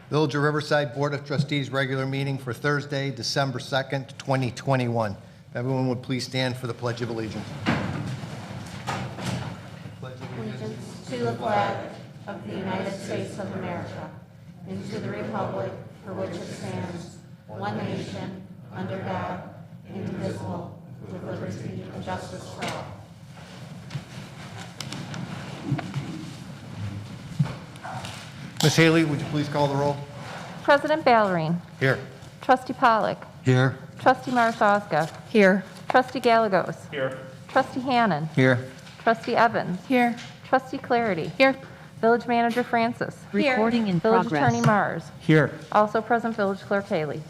Village of Riverside Board of Trustees regular meeting for Thursday, December 2nd, 2021. If everyone would please stand for the Pledge of Allegiance. Allegiance to the flag of the United States of America and to the republic for which it stands, one nation, under God, indivisible, with liberty and justice for all. Ms. Haley, would you please call the roll? President Ballerine. Here. Trustee Pollock. Here. Trustee Marshaga. Here. Trustee Gallegos. Here. Trustee Hannan. Here. Trustee Evans. Here. Trustee Clarity. Here. Village Manager Francis. Recording in Village progress. Attorney Mars. Here. Also present Village Clerk Haley.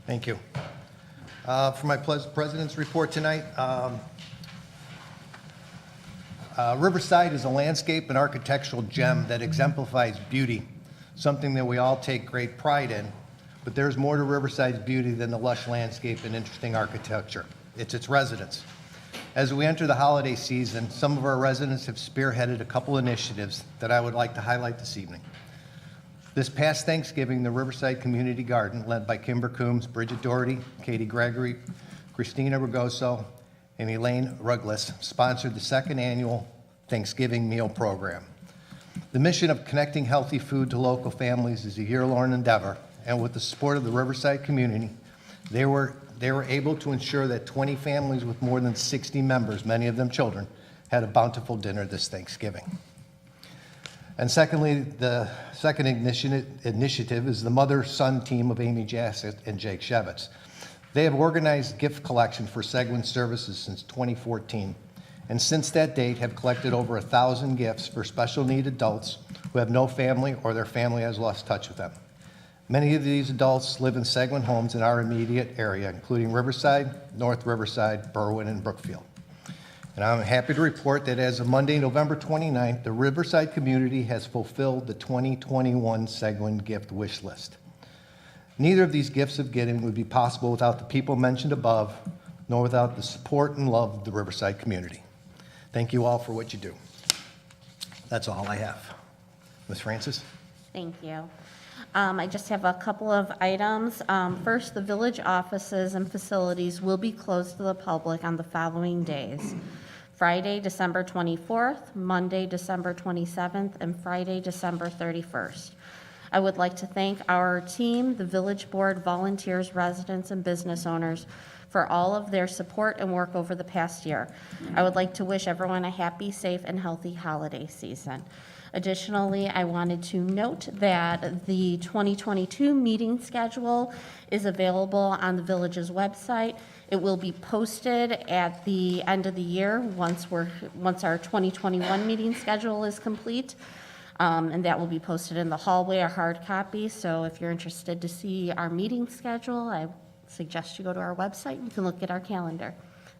Thank you. For my President's report tonight, Riverside is a landscape and architectural gem that exemplifies beauty, something that we all take great pride in. But there's more to Riverside's beauty than the lush landscape and interesting architecture. It's its residents. As we enter the holiday season, some of our residents have spearheaded a couple initiatives that I would like to highlight this evening. This past Thanksgiving, the Riverside Community Garden, led by Kimber Coombs, Bridget Doherty, Katie Gregory, Christina Ragoso, and Elaine Ruglis, sponsored the second annual Thanksgiving meal program. The mission of connecting healthy food to local families is a year-long endeavor, and with the support of the Riverside community, they were able to ensure that 20 families with more than 60 members, many of them children, had a bountiful dinner this Thanksgiving. And secondly, the second initiative is the mother-son team of Amy Jassett and Jake Shevitz. They have organized gift collection for Seguin Services since 2014, and since that date have collected over 1,000 gifts for special need adults who have no family or their family has lost touch with them. Many of these adults live in Seguin homes in our immediate area, including Riverside, North Riverside, Berwyn, and Brookfield. And I'm happy to report that as of Monday, November 29th, the Riverside community has fulfilled the 2021 Seguin gift wish list. Neither of these gifts of giving would be possible without the people mentioned above, nor without the support and love of the Riverside community. Thank you all for what you do. That's all I have. Ms. Francis? Thank you. I just have a couple of items. First, the village offices and facilities will be closed to the public on the following days: Friday, December 24th, Monday, December 27th, and Friday, December 31st. I would like to thank our team, the village board, volunteers, residents, and business owners for all of their support and work over the past year. I would like to wish everyone a happy, safe, and healthy holiday season. Additionally, I wanted to note that the 2022 meeting schedule is available on the village's website. It will be posted at the end of the year once our 2021 meeting schedule is complete. And that will be posted in the hallway, a hard copy. So if you're interested to see our meeting schedule, I suggest you go to our website and you can look at our calendar.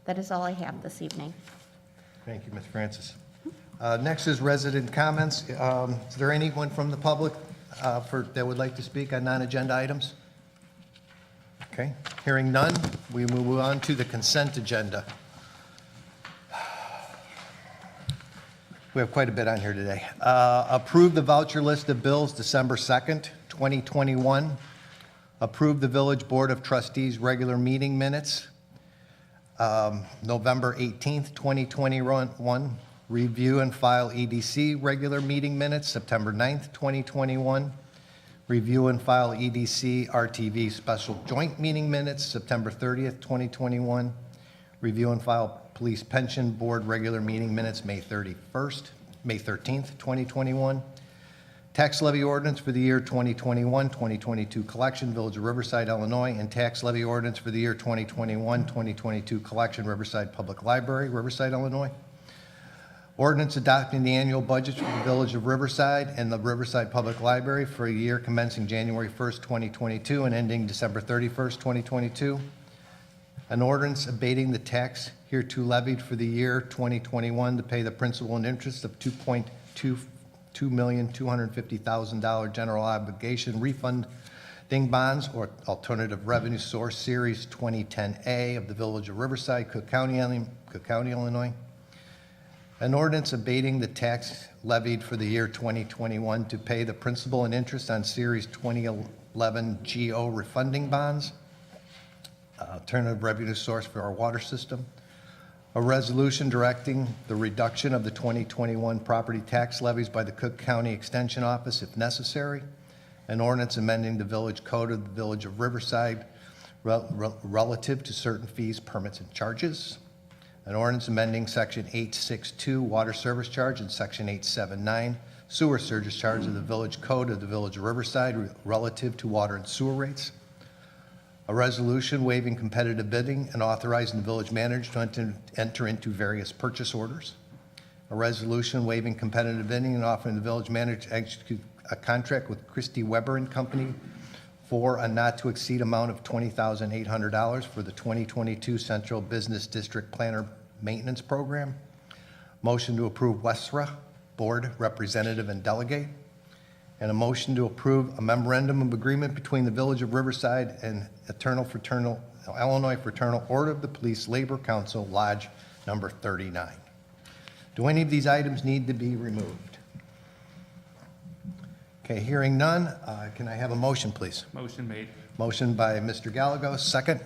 That is all I have this evening. Thank you, Ms. Francis. Next is resident comments. Is there anyone from the public that would like to speak on non-agenda items? Okay, hearing none, we move on to the consent agenda. We have quite a bit on here today. Approve the voucher list of bills December 2nd, 2021. Approve the Village Board of Trustees regular meeting minutes, November 18th, 2021. Review and file EDC regular meeting minutes, September 9th, 2021. Review and file EDC RTV special joint meeting minutes, September 30th, 2021. Review and file Police Pension Board regular meeting minutes, May 13th, 2021. Tax levy ordinance for the year 2021, 2022 collection, Village of Riverside, Illinois, and tax levy ordinance for the year 2021, 2022 collection, Riverside Public Library, Riverside, Illinois. Ordinance adopting the annual budget for the Village of Riverside and the Riverside Public Library for a year commencing January 1st, 2022 and ending December 31st, 2022. An ordinance abating the tax hereto levied for the year 2021 to pay the principal and interest of $2,250,000 general obligation refunding bonds or alternative revenue source series 2010A of the Village of Riverside, Cook County, Illinois. An ordinance abating the tax levied for the year 2021 to pay the principal and interest on Series 2011 GO refunding bonds, alternative revenue source for our water system. A resolution directing the reduction of the 2021 property tax levies by the Cook County Extension Office if necessary. An ordinance amending the village code of the Village of Riverside relative to certain fees, permits, and charges. An ordinance amending Section 862 water service charge and Section 879 sewer service charge of the village code of the Village of Riverside relative to water and sewer rates. A resolution waiving competitive bidding and authorizing the village manager to enter into various purchase orders. A resolution waiving competitive bidding and offering the village manager to execute a contract with Christie Weber and Company for a not to exceed amount of $20,800 for the 2022 Central Business District Planner Maintenance Program. Motion to approve WESRA Board Representative and Delegate. And a motion to approve a memorandum of agreement between the Village of Riverside and Illinois Fraternal Order of the Police Labor Council, Lodge number 39. Do any of these items need to be removed? Okay, hearing none, can I have a motion, please? Motion made. Motion by Mr. Gallegos, second.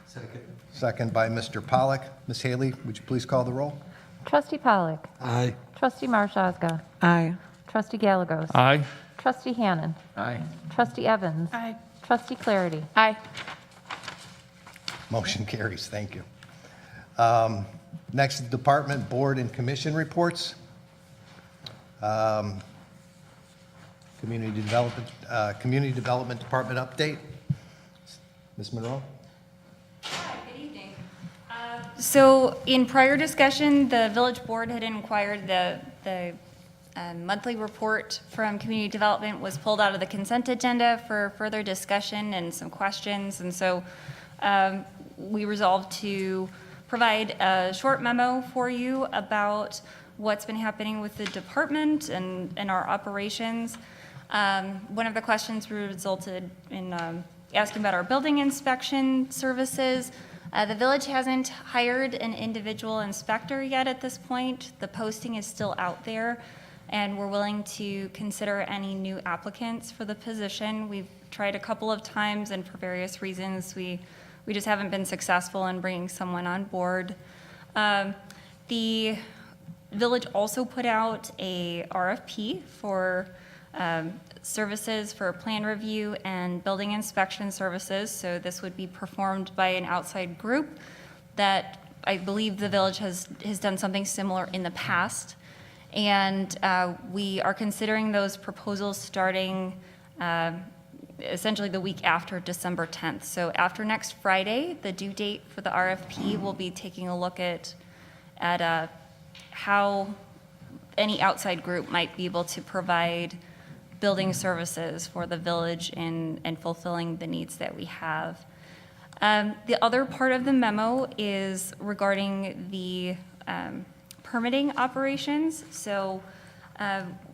Second. Second by Mr. Pollak. Ms. Haley, would you please call the roll? Trustee Pollak. Aye. Trustee Marshaga. Aye. Trustee Gallegos. Aye. Trustee Hannan. Aye. Trustee Evans. Aye. Trustee Clarity. Aye. Motion carries, thank you. Next, department, board, and commission reports. Community Development Department update. Ms. Monroe? Hi, good evening. So in prior discussion, the village board had inquired the monthly report from community development was pulled out of the consent agenda for further discussion and some questions. And so we resolved to provide a short memo for you about what's been happening with the department and our operations. One of the questions resulted in asking about our building inspection services. The village hasn't hired an individual inspector yet at this point. The posting is still out there, and we're willing to consider any new applicants for the position. We've tried a couple of times, and for various reasons, we just haven't been successful in bringing someone on board. The village also put out a RFP for services for plan review and building inspection services. So this would be performed by an outside group that I believe the village has done something similar in the past. And we are considering those proposals starting essentially the week after December 10th. So after next Friday, the due date for the RFP, we'll be taking a look at how any outside group might be able to provide building services for the village and fulfilling the needs that we have. The other part of the memo is regarding the permitting operations. So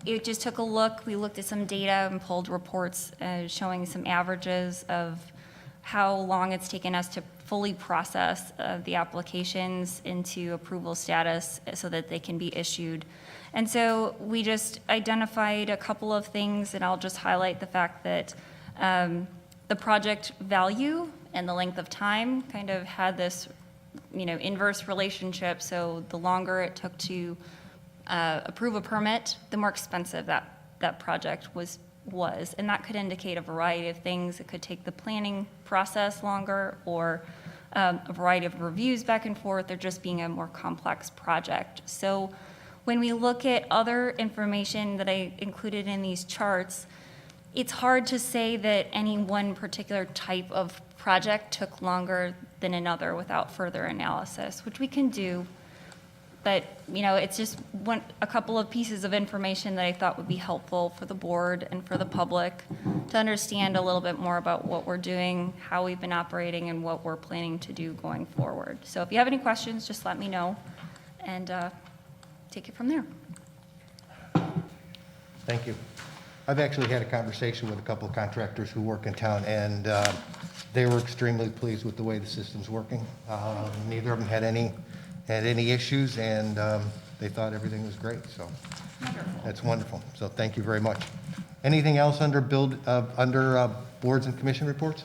it just took a look. We looked at some data and pulled reports showing some averages of how long it's taken us to fully process the applications into approval status so that they can be issued. And so we just identified a couple of things, and I'll just highlight the fact that the project value and the length of time kind of had this, inverse relationship. So the longer it took to approve a permit, the more expensive that project was. And that could indicate a variety of things. It could take the planning process longer, or a variety of reviews back and forth, or just being a more complex project. So when we look at other information that I included in these charts, it's hard to say that any one particular type of project took longer than another without further analysis, which we can do. But, it's just a couple of pieces of information that I thought would be helpful for the board and for the public to understand a little bit more about what we're doing, how we've been operating, and what we're planning to do going forward. So if you have any questions, just let me know, and take it from there. Thank you. I've actually had a conversation with a couple of contractors who work in town, and they were extremely pleased with the way the system's working. Neither of them had any had any issues, and they thought everything was great, so that's wonderful. So thank you very much. Anything else under boards and commission reports?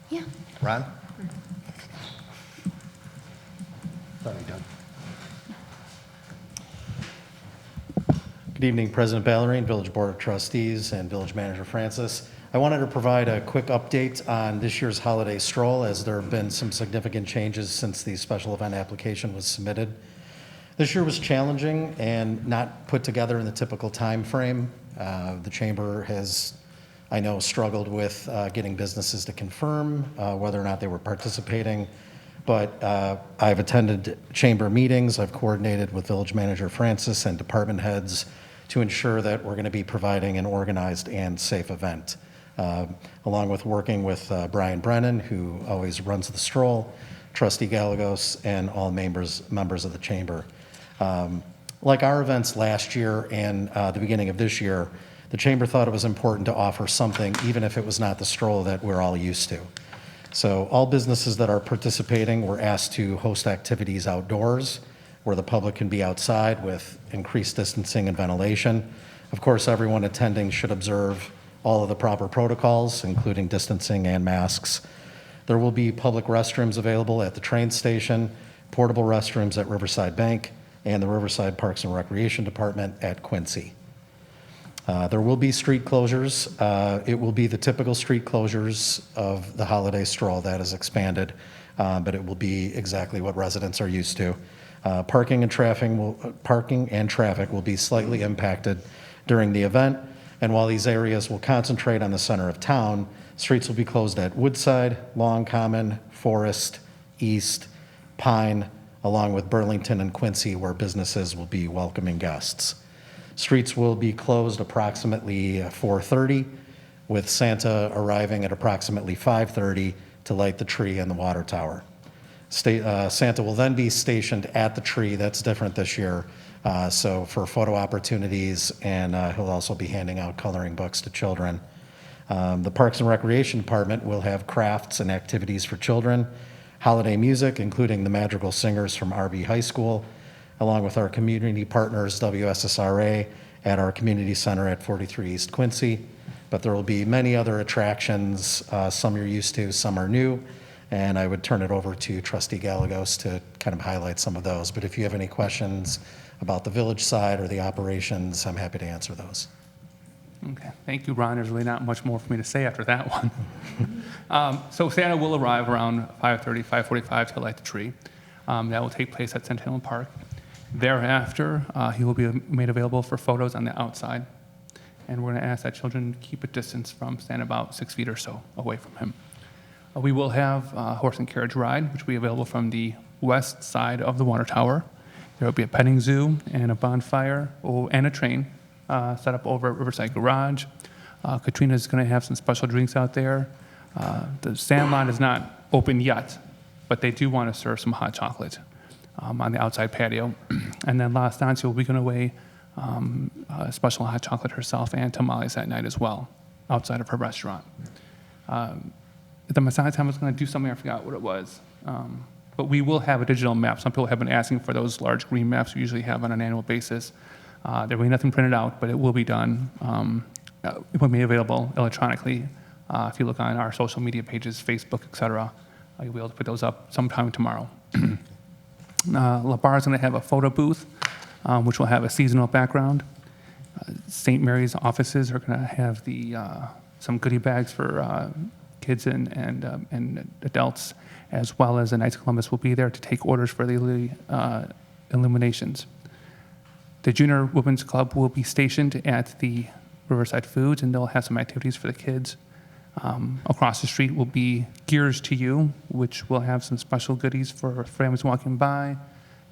Yeah. Ron? Sorry, Doug. Good evening, President Ballerine, Village Board of Trustees, and Village Manager Francis. I wanted to provide a quick update on this year's holiday stroll, as there have been some significant changes since the special event application was submitted. This year was challenging and not put together in the typical time frame. The Chamber has, I know, struggled with getting businesses to confirm whether or not they were participating. But I've attended Chamber meetings, I've coordinated with Village Manager Francis and department heads to ensure that we're going to be providing an organized and safe event, along with working with Brian Brennan, who always runs the stroll, Trustee Gallegos, and all members of the Chamber. Like our events last year and the beginning of this year, the Chamber thought it was important to offer something, even if it was not the stroll that we're all used to. So all businesses that are participating were asked to host activities outdoors, where the public can be outside with increased distancing and ventilation. Of course, everyone attending should observe all of the proper protocols, including distancing and masks. There will be public restrooms available at the train station, portable restrooms at Riverside Bank, and the Riverside Parks and Recreation Department at Quincy. There will be street closures. It will be the typical street closures of the holiday stroll that is expanded, but it will be exactly what residents are used to. Parking and traffic will be slightly impacted during the event, and while these areas will concentrate on the center of town, streets will be closed at Woodside, Long Common, Forest, East, Pine, along with Burlington and Quincy, where businesses will be welcoming guests. Streets will be closed approximately 4:30, with Santa arriving at approximately 5:30 to light the tree and the water tower. Santa will then be stationed at the tree. That's different this year, so for photo opportunities, and he'll also be handing out coloring books to children. The Parks and Recreation Department will have crafts and activities for children, holiday music, including the Madrigal Singers from RB High School, along with our community partners, WSSRA, at our community center at 43 East Quincy. But there will be many other attractions, some you're used to, some are new, and I would turn it over to Trustee Gallegos to kind of highlight some of those. But if you have any questions about the village side or the operations, I'm happy to answer those. Okay, thank you, Ron. There's really not much more for me to say after that one. So Santa will arrive around 5:30, 5:45 to light the tree. That will take place at Centennial Park. Thereafter, he will be made available for photos on the outside. And we're going to ask that children keep a distance from Santa, about 6 feet or so away from him. We will have a horse and carriage ride, which will be available from the west side of the water tower. There will be a petting zoo and a bonfire and a train set up over at Riverside Garage. Katrina's going to have some special drinks out there. The Sandlot is not open yet, but they do want to serve some hot chocolate on the outside patio. And then La Estancia will be going to weigh special hot chocolate herself and tamales that night as well, outside of her restaurant. The Messiah Time was going to do something, I forgot what it was. But we will have a digital map. Some people have been asking for those large green maps we usually have on an annual basis. There will be nothing printed out, but it will be done. It will be available electronically. If you look on our social media pages, Facebook, et cetera, you'll be able to put those up sometime tomorrow. La Barra is going to have a photo booth, which will have a seasonal background. St. Mary's offices are going to have some goodie bags for kids and adults, as well as the Knights of Columbus will be there to take orders for the illuminations. The Junior Women's Club will be stationed at the Riverside Foods, and they'll have some activities for the kids. Across the street will be Gears to You, which will have some special goodies for families walking by.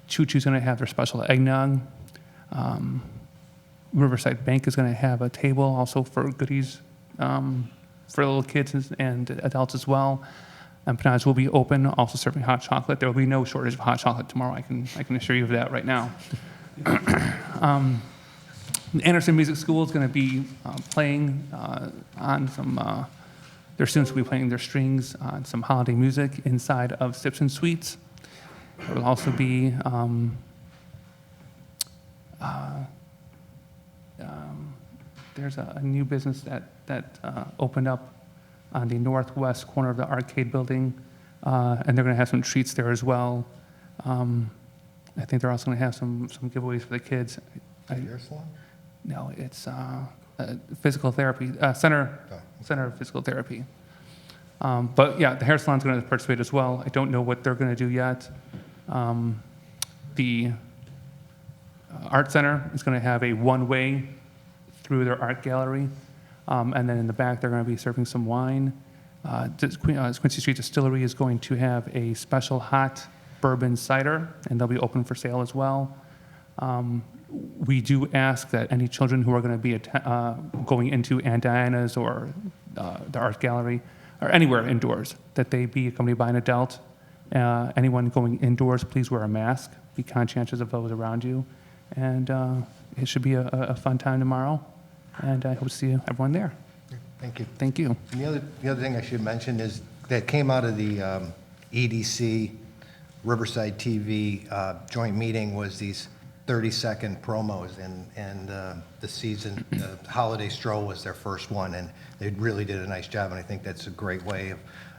Choo Choo's going to have their special eggnog. Riverside Bank is going to have a table also for goodies for little kids and adults as well. Empanadas will be open, also serving hot chocolate. There will be no shortage of hot chocolate tomorrow. I can assure you of that right now. Anderson Music School is going to be playing on some. Their students will be playing their strings on some holiday music inside of Sips and Sweets. There will also be there's a new business that opened up on the northwest corner of the arcade building, and they're going to have some treats there as well. I think they're also going to have some giveaways for the kids. Hair salon? No, it's physical therapy, center of physical therapy. But yeah, the hair salon's going to participate as well. I don't know what they're going to do yet. The art center is going to have a one-way through their art gallery. And then in the back, they're going to be serving some wine. Quincy Street Distillery is going to have a special hot bourbon cider, and they'll be open for sale as well. We do ask that any children who are going to be going into Aunt Diana's or the art gallery or anywhere indoors, that they be accompanied by an adult. Anyone going indoors, please wear a mask. Be conscientious of those around you. And it should be a fun time tomorrow. And I hope to see everyone there. Thank you. Thank you. And the other thing I should mention is that came out of the EDC Riverside TV joint meeting was these 30-second promos, and the season, the holiday stroll was their first one, and they really did a nice job, and I think that's a great way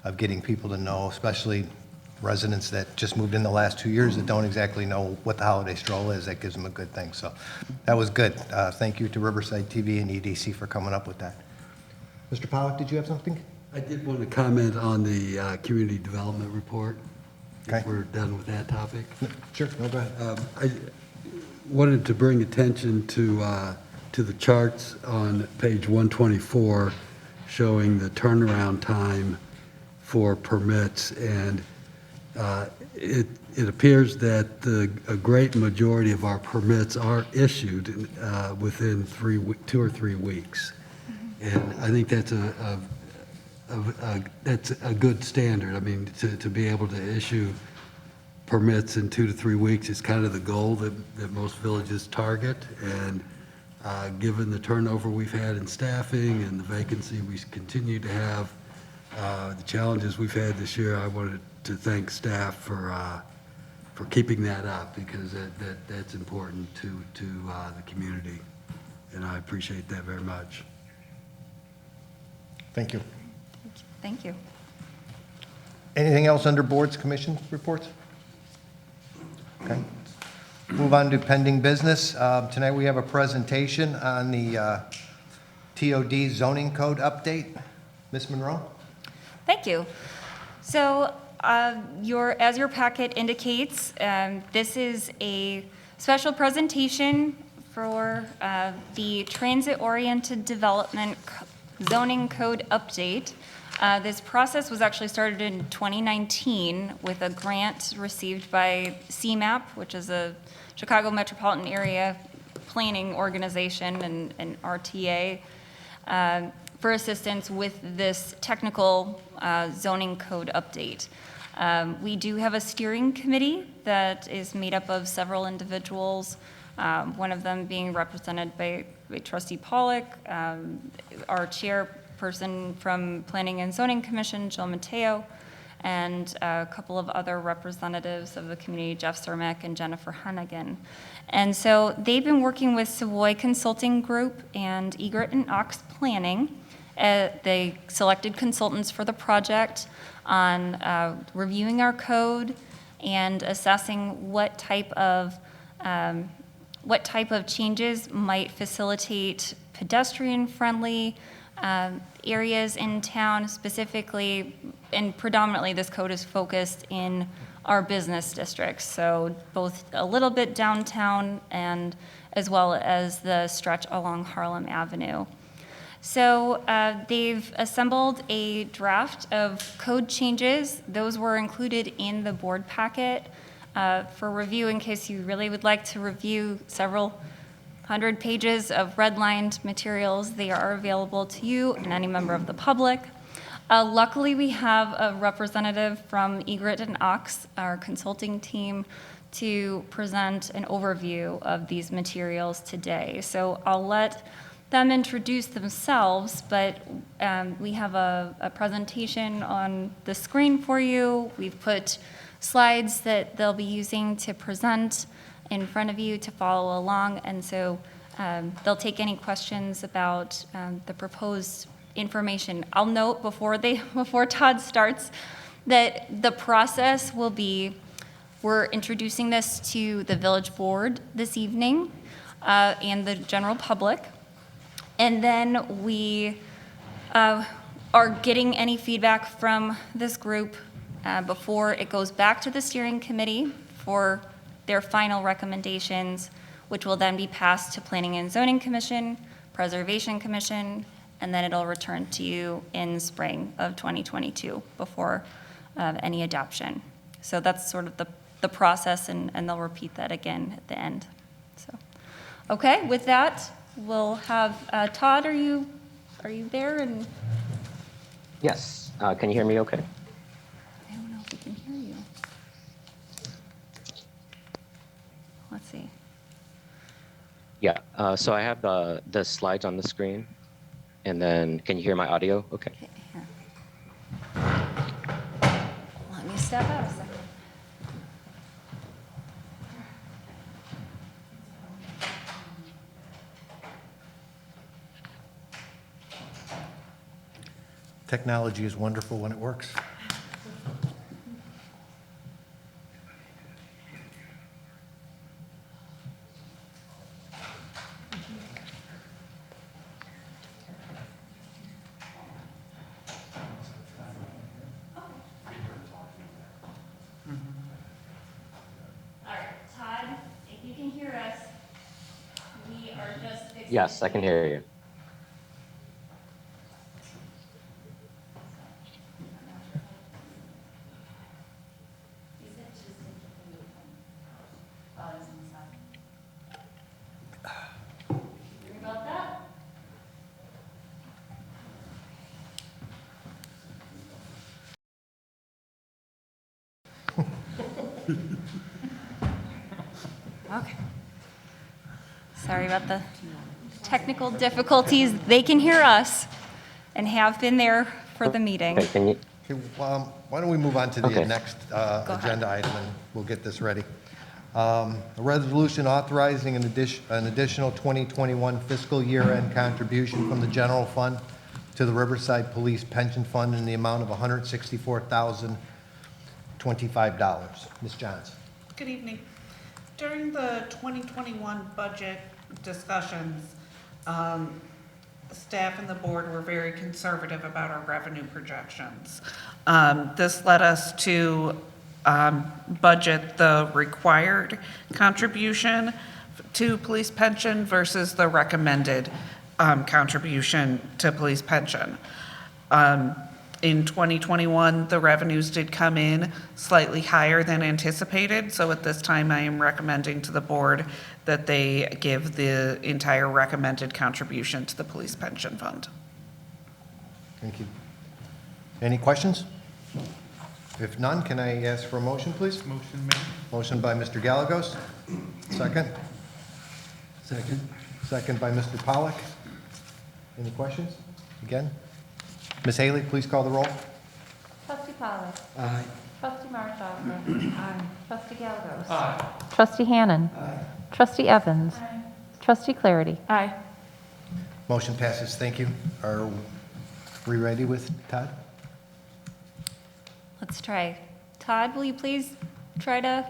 of getting people to know, especially residents that just moved in the last 2 years that don't exactly know what the holiday stroll is. That gives them a good thing. So that was good. Thank you to Riverside TV and EDC for coming up with that. Mr. Pollack, did you have something? I did want to comment on the community development report. Okay. If we're done with that topic. Sure, no, go ahead. I wanted to bring attention to the charts on page 124 showing the turnaround time for permits, and it appears that a great majority of our permits are issued within 2 or 3 weeks. And I think that's that's a good standard. I mean, to be able to issue permits in 2 to 3 weeks is kind of the goal that most villages target. And given the turnover we've had in staffing and the vacancy we continue to have, the challenges we've had this year, I wanted to thank staff for keeping that up, because that's important to the community. And I appreciate that very much. Thank you. Thank you. Anything else under boards, commission reports? Okay. Move on to pending business. Tonight we have a presentation on the TOD zoning code update. Ms. Monroe? Thank you. So as your packet indicates, this is a special presentation for the transit-oriented development zoning code update. This process was actually started in 2019 with a grant received by CMAP, which is a Chicago Metropolitan Area Planning Organization and RTA, for assistance with this technical zoning code update. We do have a steering committee that is made up of several individuals, one of them being represented by Trustee Pollack, our chairperson from Planning and Zoning Commission, Jill Mateo, and a couple of other representatives of the community, Jeff Cermak and Jennifer Hennigan. And so they've been working with Savoy Consulting Group and Egret and Ox Planning. They selected consultants for the project on reviewing our code and assessing what type of changes might facilitate pedestrian-friendly areas in town, specifically, and predominantly this code is focused in our business districts, so both a little bit downtown and as well as the stretch along Harlem Avenue. So they've assembled a draft of code changes. Those were included in the board packet for review in case you really would like to review several 100 pages of redlined materials. They are available to you and any member of the public. Luckily, we have a representative from Egret and Ox, our consulting team, to present an overview of these materials today. So I'll let them introduce themselves, but we have a presentation on the screen for you. We've put slides that they'll be using to present in front of you to follow along. And so they'll take any questions about the proposed information. I'll note before Todd starts that the process will be, we're introducing this to the village board this evening and the general public. And then we are getting any feedback from this group before it goes back to the steering committee for their final recommendations, which will then be passed to Planning and Zoning Commission, Preservation Commission, and then it'll return to you in spring of 2022 before any adoption. So that's sort of the process, and they'll repeat that again at the end. So, okay, with that, we'll have Todd. Are you there? And Yes. Can you hear me okay? I don't know if we can hear you. Let's see. Yeah. So I have the slides on the screen, and then can you hear my audio? Okay. Okay, here. Let me step out a second. Technology is wonderful when it works. All right, Todd, if you can hear us, we are just fixing. Yes, I can hear you. Hear about that? Okay. Sorry about the technical difficulties. They can hear us and have been there for the meeting. Okay, can you? Okay, why don't we move on to the Okay. next ahead. agenda item, and we'll get this ready. A resolution authorizing an additional 2021 fiscal year-end contribution from the general fund to the Riverside Police Pension Fund in the amount of $164,025. Ms. Johns. Good evening. During the 2021 budget discussions, staff and the board were very conservative about our revenue projections. This led us to budget the required contribution to police pension versus the recommended contribution to police pension. In 2021, the revenues did come in slightly higher than anticipated, so at this time I am recommending to the board that they give the entire recommended contribution to the police pension fund. Thank you. Any questions? If none, can I ask for a motion, please? Motion made. Motion by Mr. Gallegos. Second. Second? Second by Mr. Pollack. Any questions? Again? Ms. Haley, please call the roll. Trustee Pollak. Aye. Trustee Marshalka. Aye. Trustee Gallegos. Aye. Trustee Hannan. Aye. Trustee Evans. Aye. Trustee Clarity. Aye. Motion passes. Thank you. Are we ready with Todd? Let's try. Todd, will you please try to?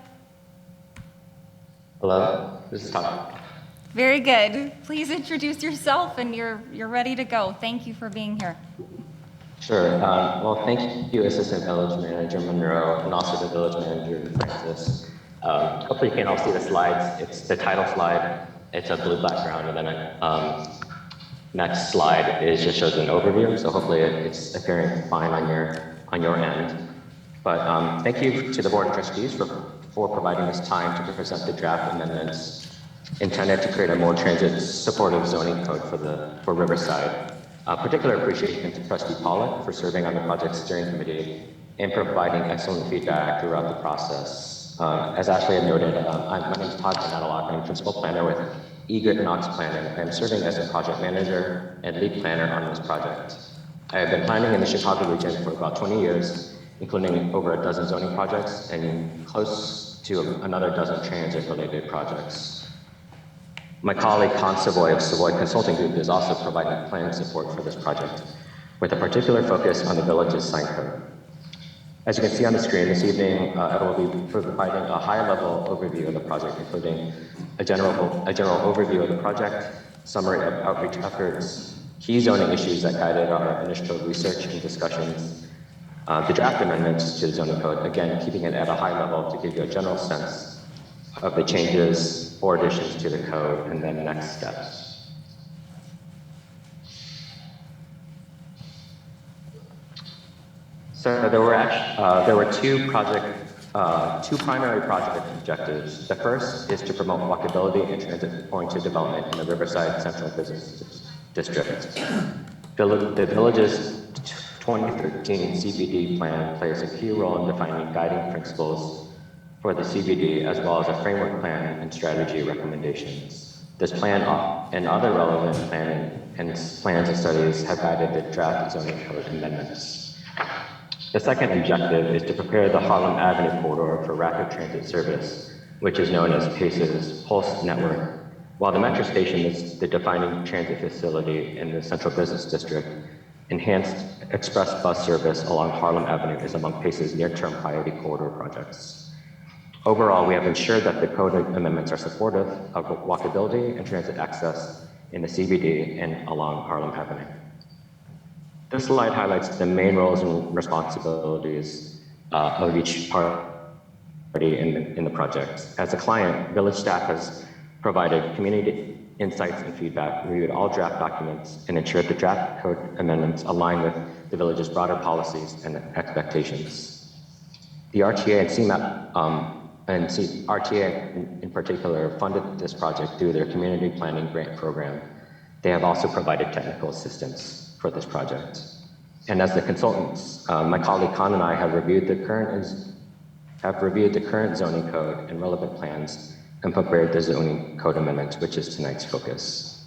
Hello. This is Todd. Very good. Please introduce yourself and you're ready to go. Thank you for being here. Sure. Well, thank you, Assistant Village Manager Monroe, and also the Village Manager Francis. Hopefully you can all see the slides. It's the title slide. It's a blue background, and then next slide just shows an overview. So hopefully it's appearing fine on your end. But thank you to the Board of Trustees for providing this time to present the draft amendments intended to create a more transit-supportive zoning code for Riverside. Particular appreciation to Trustee Pollack for serving on the project steering committee and providing excellent feedback throughout the process. As Ashley had noted, my name is Todd Panadalock. I'm principal planner with Egret Knox Planning. I'm serving as a project manager and lead planner on this project. I have been planning in the Chicago region for about 20 years including over a dozen zoning projects and close to another dozen transit-related projects. My colleague Con Savoy of Savoy Consulting Group is also providing planning support for this project, with a particular focus on the village's sign code. As you can see on the screen this evening, I will be providing a high-level overview of the project, including a general overview of the project, summary of outreach efforts, key zoning issues that guided our initial research and discussions, the draft amendments to the zoning code, again, keeping it at a high level to give you a general sense of the changes or additions to the code, and then next steps. So there were two primary project objectives. The first is to promote walkability and transit-oriented development in the Riverside Central Business District. The village's 2013 CBD plan plays a key role in defining guiding principles for the CBD, as well as a framework plan and strategy recommendations. This plan and other relevant plans and studies have guided the draft zoning code amendments. The second objective is to prepare the Harlem Avenue corridor for rapid transit service, which is known as PACE's Pulse Network. While the metro station is the defining transit facility in the Central Business District, enhanced express bus service along Harlem Avenue is among PACE's near-term priority corridor projects. Overall, we have ensured that the code amendments are supportive of walkability and transit access in the CBD and along Harlem Avenue. This slide highlights the main roles and responsibilities of each party in the project. As a client, village staff has provided community insights and feedback, reviewed all draft documents, and ensured the draft code amendments align with the village's broader policies and expectations. The RTA and CMAP, RTA in particular, funded this project through their community planning grant program. They have also provided technical assistance for this project. And as the consultants, my colleague Con and I have reviewed the current zoning code and relevant plans and prepared the zoning code amendments, which is tonight's focus.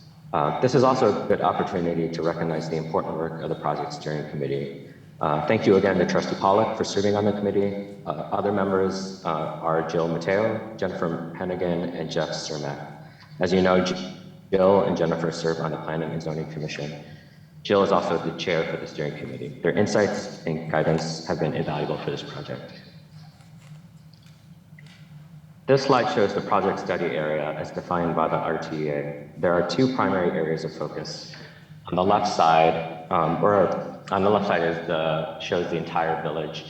This is also a good opportunity to recognize the important work of the project steering committee. Thank you again to Trustee Pollack for serving on the committee. Other members are Jill Mateo, Jennifer Hennigan, and Jeff Cermak. As you know, Jill and Jennifer serve on the Planning and Zoning Commission. Jill is also the chair for the steering committee. Their insights and guidance have been invaluable for this project. This slide shows the project study area as defined by the RTA. There are two primary areas of focus. On the left side, shows the entire village.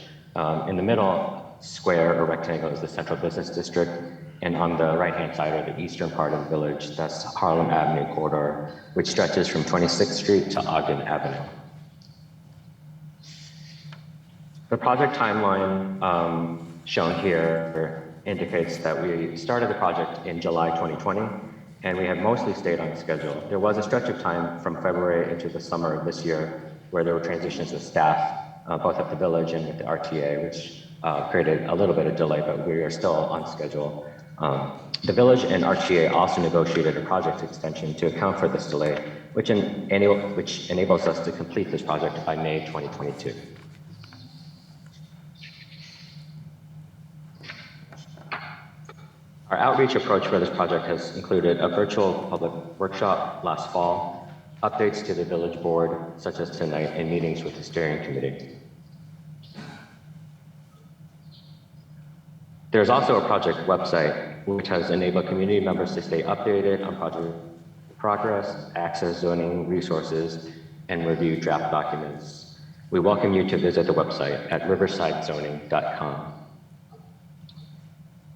In the middle square or rectangle is the Central Business District, and on the right-hand side are the eastern part of the village, that's Harlem Avenue corridor, which stretches from 26th Street to Ogden Avenue. The project timeline shown here indicates that we started the project in July 2020, and we have mostly stayed on schedule. There was a stretch of time from February into the summer of this year where there were transitions with staff, both at the village and with the RTA, which created a little bit of delay, but we are still on schedule. The village and RTA also negotiated a project extension to account for this delay, which enables us to complete this project by May 2022. Our outreach approach for this project has included a virtual public workshop last fall, updates to the village board, such as tonight, and meetings with the steering committee. There's also a project website, which has enabled community members to stay updated on project progress, access zoning resources, and review draft documents. We welcome you to visit the website at riversidezoning.com.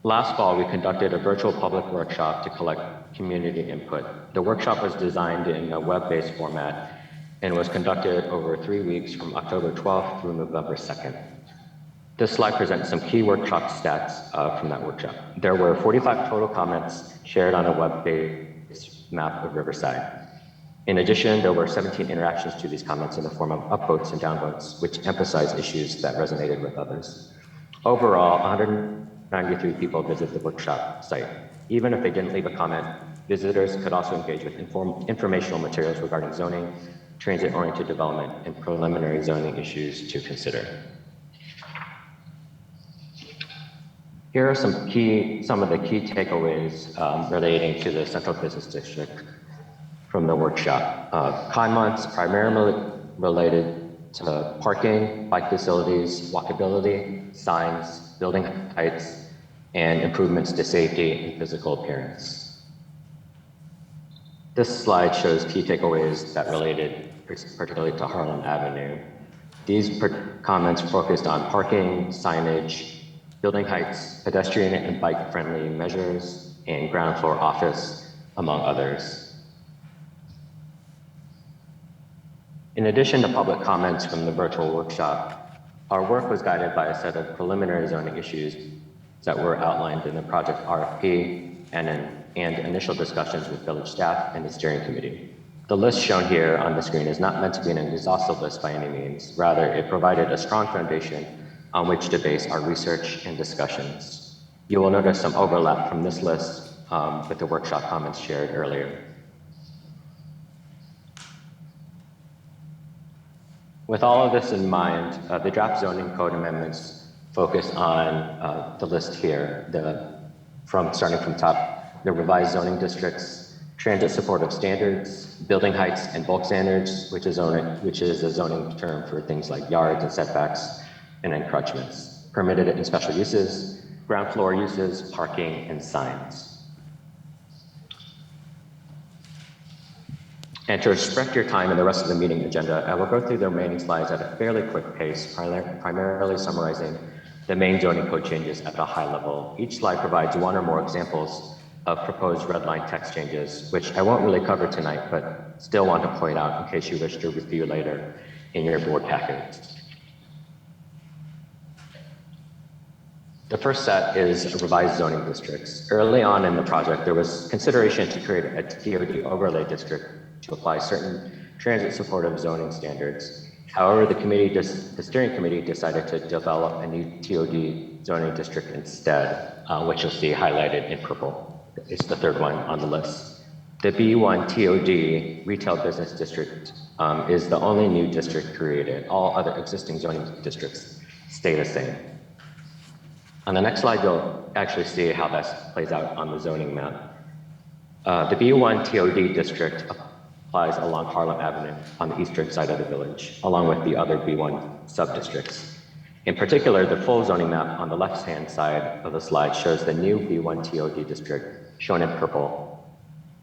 Last fall, we conducted a virtual public workshop to collect community input. The workshop was designed in a web-based format and was conducted over 3 weeks from October 12th through November 2nd. This slide presents some key workshop stats from that workshop. There were 45 total comments shared on a web-based map of Riverside. In addition, there were 17 interactions to these comments in the form of upvotes and downvotes, which emphasized issues that resonated with others. Overall, 193 people visited the workshop site. Even if they didn't leave a comment, visitors could also engage with informational materials regarding zoning, transit-oriented development, and preliminary zoning issues to consider. Here are some of the key takeaways relating to the Central Business District from the workshop. Comments primarily related to parking, bike facilities, walkability, signs, building heights, and improvements to safety and physical appearance. This slide shows key takeaways that related particularly to Harlem Avenue. These comments focused on parking, signage, building heights, pedestrian and bike-friendly measures, and ground floor office, among others. In addition to public comments from the virtual workshop, our work was guided by a set of preliminary zoning issues that were outlined in the project RFP and initial discussions with village staff and the steering committee. The list shown here on the screen is not meant to be an exhaustive list by any means. Rather, it provided a strong foundation on which to base our research and discussions. You will notice some overlap from this list with the workshop comments shared earlier. With all of this in mind, the draft zoning code amendments focus on the list here, starting from top, the revised zoning districts, transit supportive standards, building heights and bulk standards, which is a zoning term for things like yards and setbacks and encroachments, permitted and special uses, ground floor uses, parking, and signs. And to respect your time and the rest of the meeting agenda, I will go through the remaining slides at a fairly quick pace, primarily summarizing the main zoning code changes at a high level. Each slide provides one or more examples of proposed red line text changes, which I won't really cover tonight, but still want to point out in case you wish to review later in your board packet. The first set is revised zoning districts. Early on in the project, there was consideration to create a TOD overlay district to apply certain transit supportive zoning standards. However, the steering committee decided to develop a new TOD zoning district instead, which you'll see highlighted in purple. It's the third one on the list. The B1 TOD retail business district is the only new district created. All other existing zoning districts stay the same. On the next slide, you'll actually see how that plays out on the zoning map. The B1 TOD district applies along Harlem Avenue on the eastern side of the village, along with the other B1 sub-districts. In particular, the full zoning map on the left-hand side of the slide shows the new B1 TOD district, shown in purple,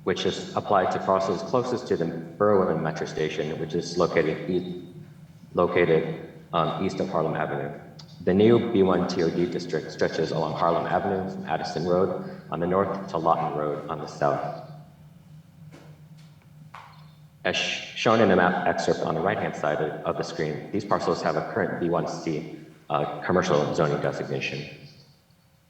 which is applied to parcels closest to the Berwyn Metro Station, which is located east of Harlem Avenue. The new B1 TOD district stretches along Harlem Avenue from Addison Road on the north to Lawton Road on the south. As shown in the map excerpt on the right-hand side of the screen, these parcels have a current B1C commercial zoning designation.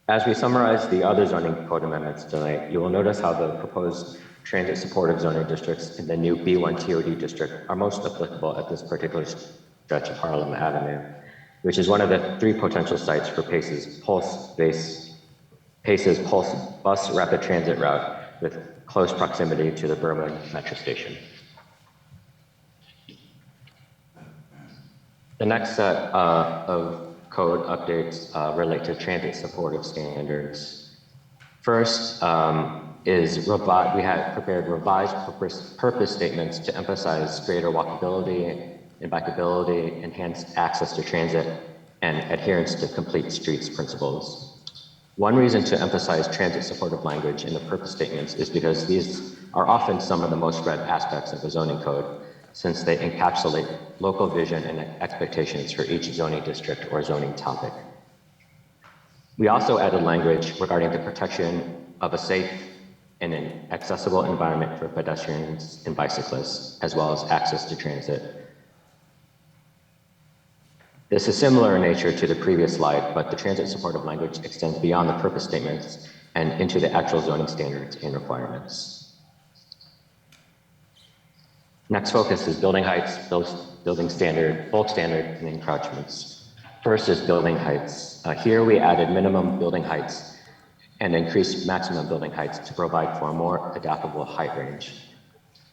As we summarize the other zoning code amendments tonight, you will notice how the proposed transit supportive zoning districts in the new B1 TOD district are most applicable at this particular stretch of Harlem Avenue, which is one of the three potential sites for Pace's Pulse bus rapid transit route with close proximity to the Berwyn Metro Station. The next set of code updates relate to transit supportive standards. First we had prepared revised purpose statements to emphasize greater walkability and bikeability, enhanced access to transit, and adherence to complete streets principles. One reason to emphasize transit supportive language in the purpose statements is because these are often some of the most read aspects of the zoning code, since they encapsulate local vision and expectations for each zoning district or zoning topic. We also added language regarding the protection of a safe and an accessible environment for pedestrians and bicyclists, as well as access to transit. This is similar in nature to the previous slide, but the transit supportive language extends beyond the purpose statements and into the actual zoning standards and requirements. Next focus is building heights, building standard, bulk standard, and encroachments. First is building heights. Here we added minimum building heights and increased maximum building heights to provide for a more adaptable height range.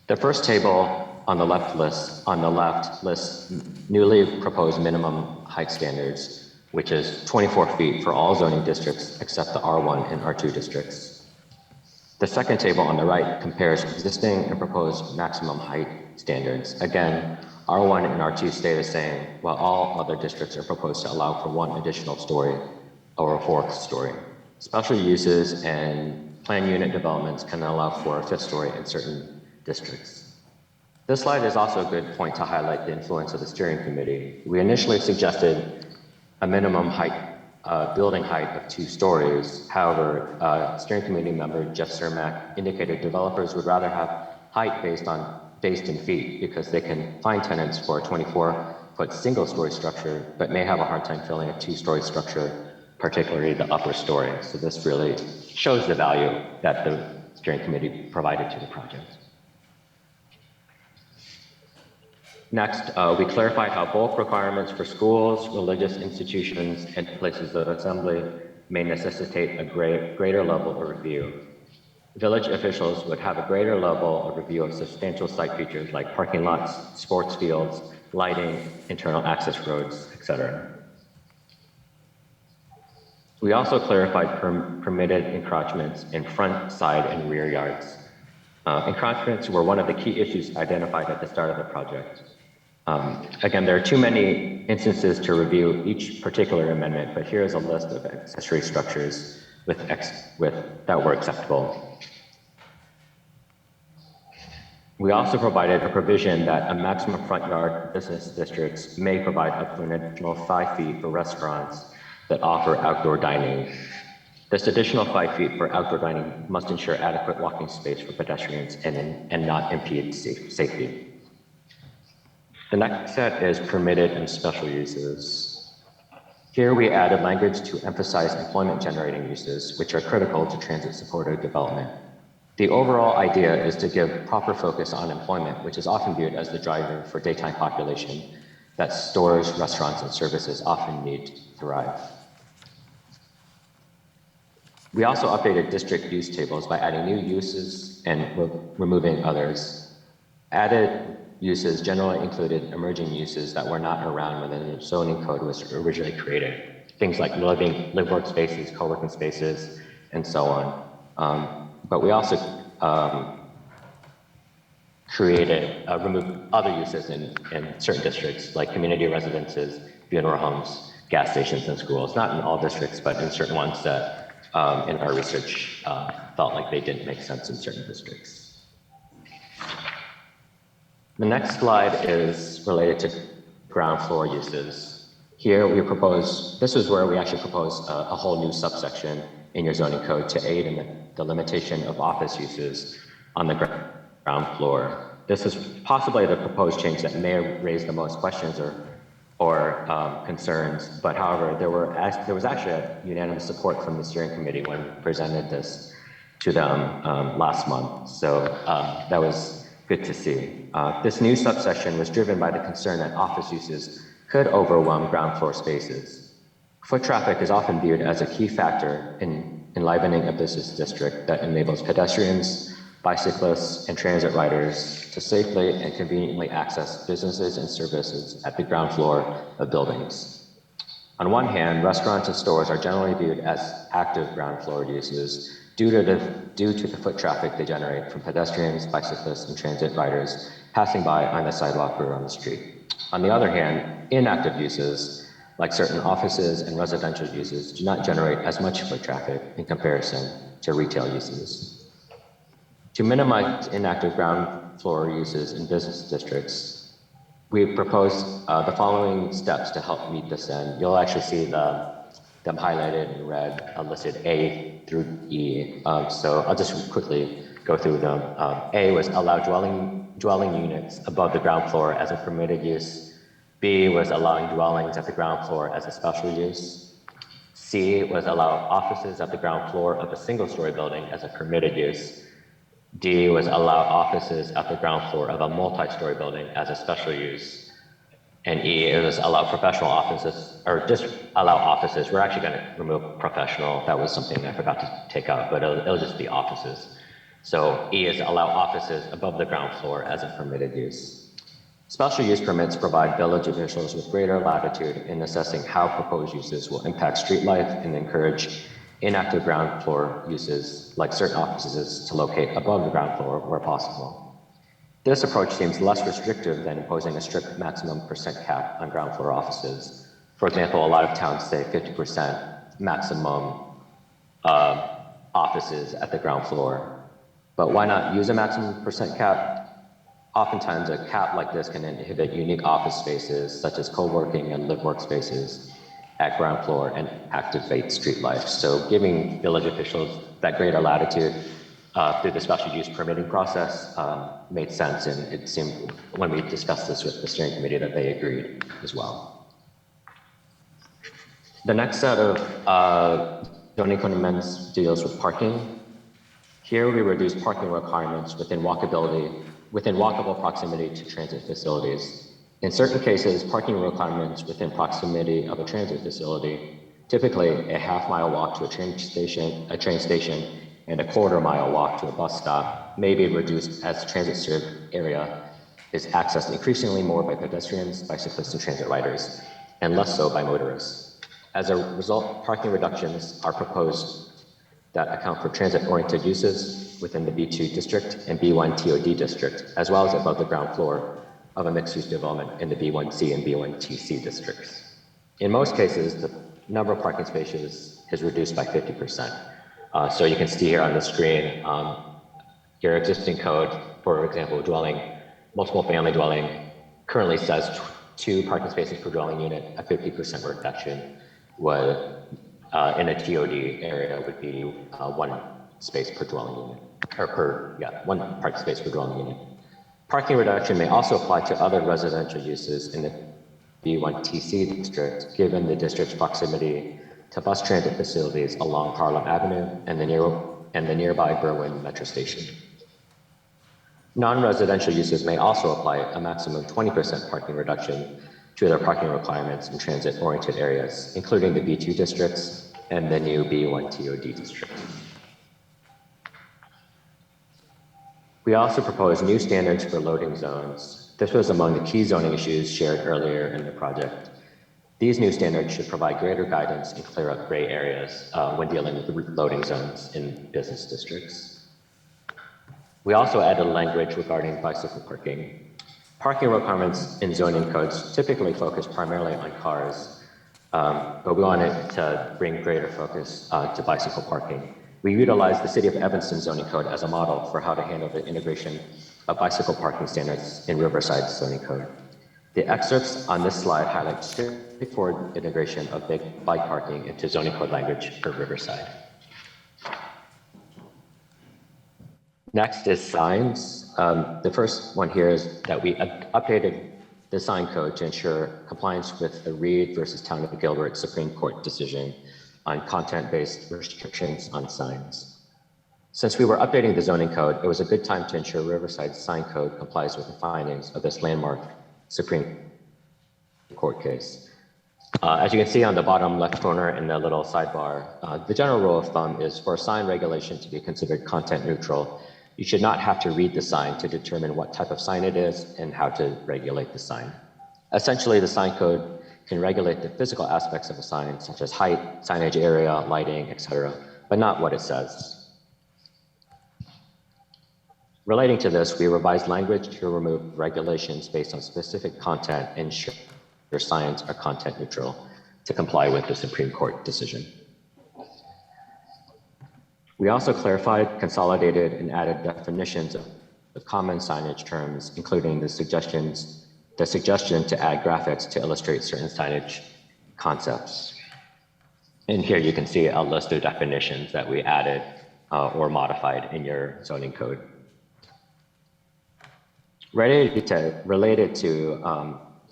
The first table on the left lists newly proposed minimum height standards, which is 24 feet for all zoning districts except the R1 and R2 districts. The second table on the right compares existing and proposed maximum height standards. Again, R1 and R2 stay the same, while all other districts are proposed to allow for one additional story or a fourth story. Special uses and planned unit developments can allow for a fifth story in certain districts. This slide is also a good point to highlight the influence of the steering committee. We initially suggested a minimum height, building height of 2 stories. However, steering committee member Jeff Cermak indicated developers would rather have height based in feet because they can find tenants for a 24-foot single-story structure, but may have a hard time filling a 2-story structure, particularly the upper story. So this really shows the value that the steering committee provided to the project. Next, we clarified how bulk requirements for schools, religious institutions, and places of assembly may necessitate a greater level of review. Village officials would have a greater level of review of substantial site features like parking lots, sports fields, lighting, internal access roads, etc. We also clarified permitted encroachments in front, side, and rear yards. Encroachments were one of the key issues identified at the start of the project. Again, there are too many instances to review each particular amendment, but here is a list of accessory structures that were acceptable. We also provided a provision that a maximum front yard business districts may provide up to an additional 5 feet for restaurants that offer outdoor dining. This additional 5 feet for outdoor dining must ensure adequate walking space for pedestrians and not impede safety. The next set is permitted and special uses. Here we added language to emphasize employment generating uses, which are critical to transit supported development. The overall idea is to give proper focus on employment, which is often viewed as the driver for daytime population that stores, restaurants, and services often need to thrive. We also updated district use tables by adding new uses and removing others. Added uses generally included emerging uses that were not around when the zoning code was originally created. Things like live work spaces, co-working spaces, and so on. But we also removed other uses in certain districts, like community residences, funeral homes, gas stations, and schools. Not in all districts, but in certain ones that in our research felt like they didn't make sense in certain districts. The next slide is related to ground floor uses. Here we propose, this is where we actually propose a whole new subsection in your zoning code to aid in the limitation of office uses on the ground floor. This is possibly the proposed change that may raise the most questions or concerns, but however, there was actually a unanimous support from the steering committee when we presented this to them last month. So that was good to see. This new subsection was driven by the concern that office uses could overwhelm ground floor spaces. Foot traffic is often viewed as a key factor in enlivening a business district that enables pedestrians, bicyclists, and transit riders to safely and conveniently access businesses and services at the ground floor of buildings. On one hand, restaurants and stores are generally viewed as active ground floor uses due to the foot traffic they generate from pedestrians, bicyclists, and transit riders passing by on the sidewalk or on the street. On the other hand, inactive uses, like certain offices and residential uses, do not generate as much foot traffic in comparison to retail uses. To minimize inactive ground floor uses in business districts, we proposed the following steps to help meet this end. You'll actually see them highlighted in red, listed A through E. So I'll just quickly go through them. A was allow dwelling units above the ground floor as a permitted use. B was allowing dwellings at the ground floor as a special use. C was allow offices at the ground floor of a single-story building as a permitted use. D was allow offices at the ground floor of a multi-story building as a special use. And E, it was allow professional offices, or just allow offices. We're actually going to remove professional. That was something I forgot to take out, but it'll just be offices. So E is allow offices above the ground floor as a permitted use. Special use permits provide village officials with greater latitude in assessing how proposed uses will impact street life and encourage inactive ground floor uses, like certain offices, to locate above the ground floor where possible. This approach seems less restrictive than imposing a strict maximum percent cap on ground floor offices. For example, a lot of towns say 50% maximum offices at the ground floor. But why not use a maximum percent cap? Oftentimes, a cap like this can inhibit unique office spaces, such as co-working and live workspaces at ground floor and activate street life. So giving village officials that greater latitude through the special use permitting process made sense, and it seemed when we discussed this with the steering committee that they agreed as well. The next set of zoning code amendments deals with parking. Here we reduce parking requirements within walkable proximity to transit facilities. In certain cases, parking requirements within proximity of a transit facility, typically a half-mile walk to a train station, and a quarter-mile walk to a bus stop, may be reduced as the transit-served area is accessed increasingly more by pedestrians, bicyclists, and transit riders, and less so by motorists. As a result, parking reductions are proposed that account for transit-oriented uses within the B2 district and B1 TOD district, as well as above the ground floor of a mixed-use development in the B1C and B1 TC districts. In most cases, the number of parking spaces is reduced by 50%. So you can see here on the screen, your existing code, for example, multiple family dwelling, currently says 2 parking spaces per dwelling unit. A 50% reduction would, in a TOD area, would be 1 space per dwelling unit, or 1 parking space per dwelling unit. Parking reduction may also apply to other residential uses in the B1 TC district, given the district's proximity to bus transit facilities along Harlem Avenue and the nearby Berwyn Metro Station. Non-residential uses may also apply a maximum 20% parking reduction to their parking requirements in transit-oriented areas, including the B2 districts and the new B1 TOD district. We also propose new standards for loading zones. This was among the key zoning issues shared earlier in the project. These new standards should provide greater guidance and clear up gray areas when dealing with loading zones in business districts. We also added language regarding bicycle parking. Parking requirements in zoning codes typically focus primarily on cars, but we wanted to bring greater focus to bicycle parking. We utilized the City of Evanston zoning code as a model for how to handle the integration of bicycle parking standards in Riverside zoning code. The excerpts on this slide highlight straightforward integration of bike parking into zoning code language for Riverside. Next is signs. The first one here is that we updated the sign code to ensure compliance with the Reed versus Town of Gilbert Supreme Court decision on content-based restrictions on signs. Since we were updating the zoning code, it was a good time to ensure Riverside's sign code complies with the findings of this landmark Supreme Court case. As you can see on the bottom left corner in the little sidebar, the general rule of thumb is for a sign regulation to be considered content neutral, you should not have to read the sign to determine what type of sign it is and how to regulate the sign. Essentially, the sign code can regulate the physical aspects of a sign, such as height, signage area, lighting, etc., but not what it says. Relating to this, we revised language to remove regulations based on specific content and ensure your signs are content neutral to comply with the Supreme Court decision. We also clarified, consolidated, and added definitions of common signage terms, including the suggestion to add graphics to illustrate certain signage concepts. And here you can see a list of definitions that we added or modified in your zoning code. Related to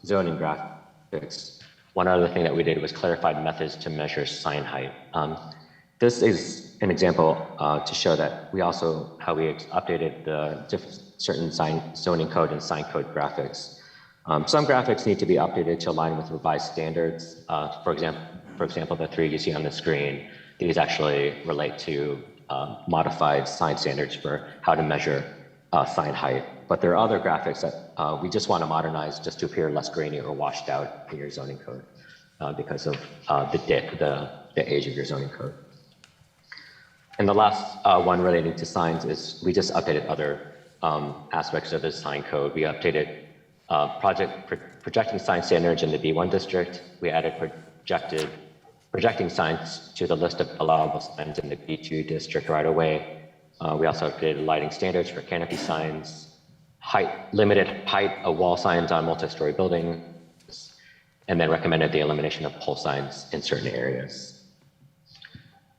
zoning graphics, one other thing that we did was clarified methods to measure sign height. This is an example to show that how we updated the certain zoning code and sign code graphics. Some graphics need to be updated to align with revised standards. For example, the 3 you see on the screen, these actually relate to modified sign standards for how to measure sign height. But there are other graphics that we just want to modernize just to appear less grainy or washed out in your zoning code because of the age of your zoning code. And the last one relating to signs is we just updated other aspects of the sign code. We updated projecting sign standards in the B1 district. We added projecting signs to the list of allowable signs in the B2 district right away. We also updated lighting standards for canopy signs, limited height of wall signs on multi-story buildings, and then recommended the elimination of pole signs in certain areas.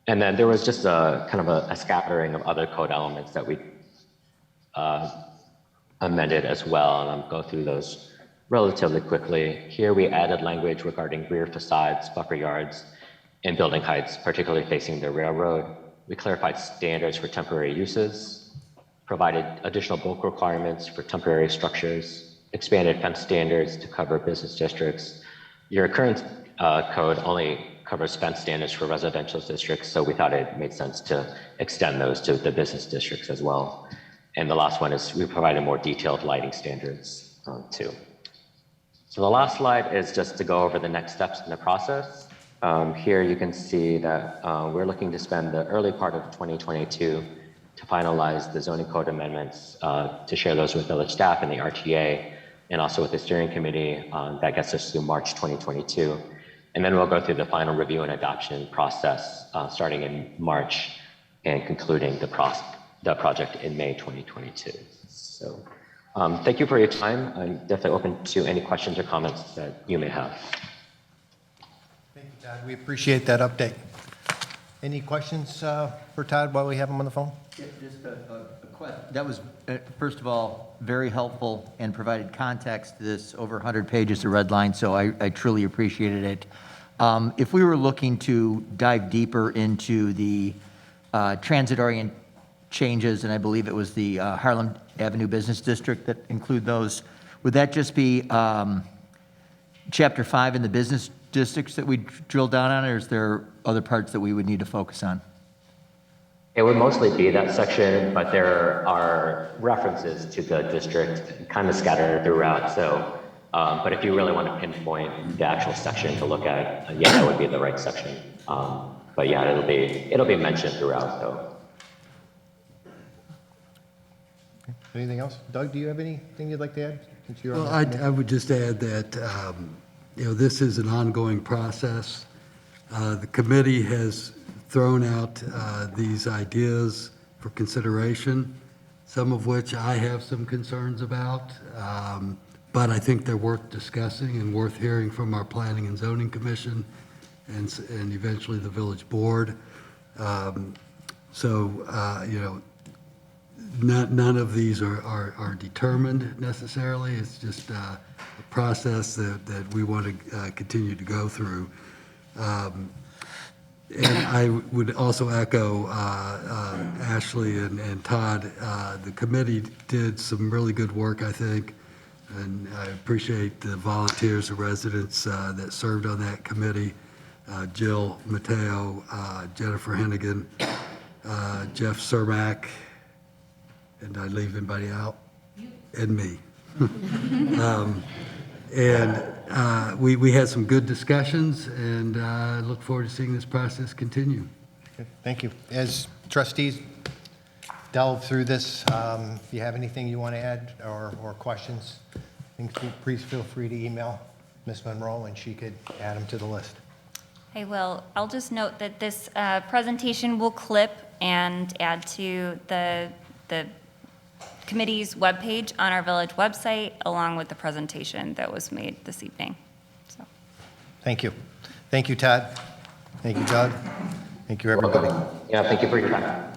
And then there was just a kind of a scattering of other code elements that we amended as well, and I'll go through those relatively quickly. Here we added language regarding rear facades, buffer yards, and building heights, particularly facing the railroad. We clarified standards for temporary uses, provided additional bulk requirements for temporary structures, expanded fence standards to cover business districts. Your current code only covers fence standards for residential districts, so we thought it made sense to extend those to the business districts as well. And the last one is we provided more detailed lighting standards too. So the last slide is just to go over the next steps in the process. Here you can see that we're looking to spend the early part of 2022 to finalize the zoning code amendments, to share those with village staff and the RTA, and also with the steering committee. That gets us through March 2022. And then we'll go through the final review and adoption process starting in March and concluding the project in May 2022. So thank you for your time. I'm definitely open to any questions or comments that you may have. Thank you, Todd. We appreciate that update. Any questions for Todd while we have him on the phone? Yeah, just a question. That was, first of all, very helpful and provided context to this over 100 pages of red line, so I truly appreciated it. If we were looking to dive deeper into the transit-oriented changes, and I believe it was the Harlem Avenue Business District that include those, would that just be Chapter 5 in the business districts that we drill down on, or is there other parts that we would need to focus on? It would mostly be that section, but there are references to the district kind of scattered throughout. So, but if you really want to pinpoint the actual section to look at, yeah, that would be the right section. But yeah, it'll be mentioned throughout, though. Anything else? Doug, do you have anything you'd like to add? Since you're Well, on I would just add that, this is an ongoing process. The committee has thrown out these ideas for consideration, some of which I have some concerns about, but I think they're worth discussing and worth hearing from our Planning and Zoning Commission and eventually the village board. None of these are determined necessarily. It's just a process that we want to continue to go through. And I would also echo Ashley and Todd. The committee did some really good work, I think, and I appreciate the volunteers, the residents that served on that committee. Jill Mateo, Jennifer Hennigan, Jeff Cermak, and did I leave anybody out? And me. We had some good discussions, and I look forward to seeing this process continue. Okay, thank you. As trustees delve through this, if you have anything you want to add or questions, please feel free to email Ms. Monroe, and she could add them to the list. I will. I'll just note that this presentation will clip and add to the committee's webpage on our village website, along with the presentation that was made this evening. So. Thank you. Thank you, Todd. Thank you, Doug. Thank you, everybody. Yeah, thank you for your time.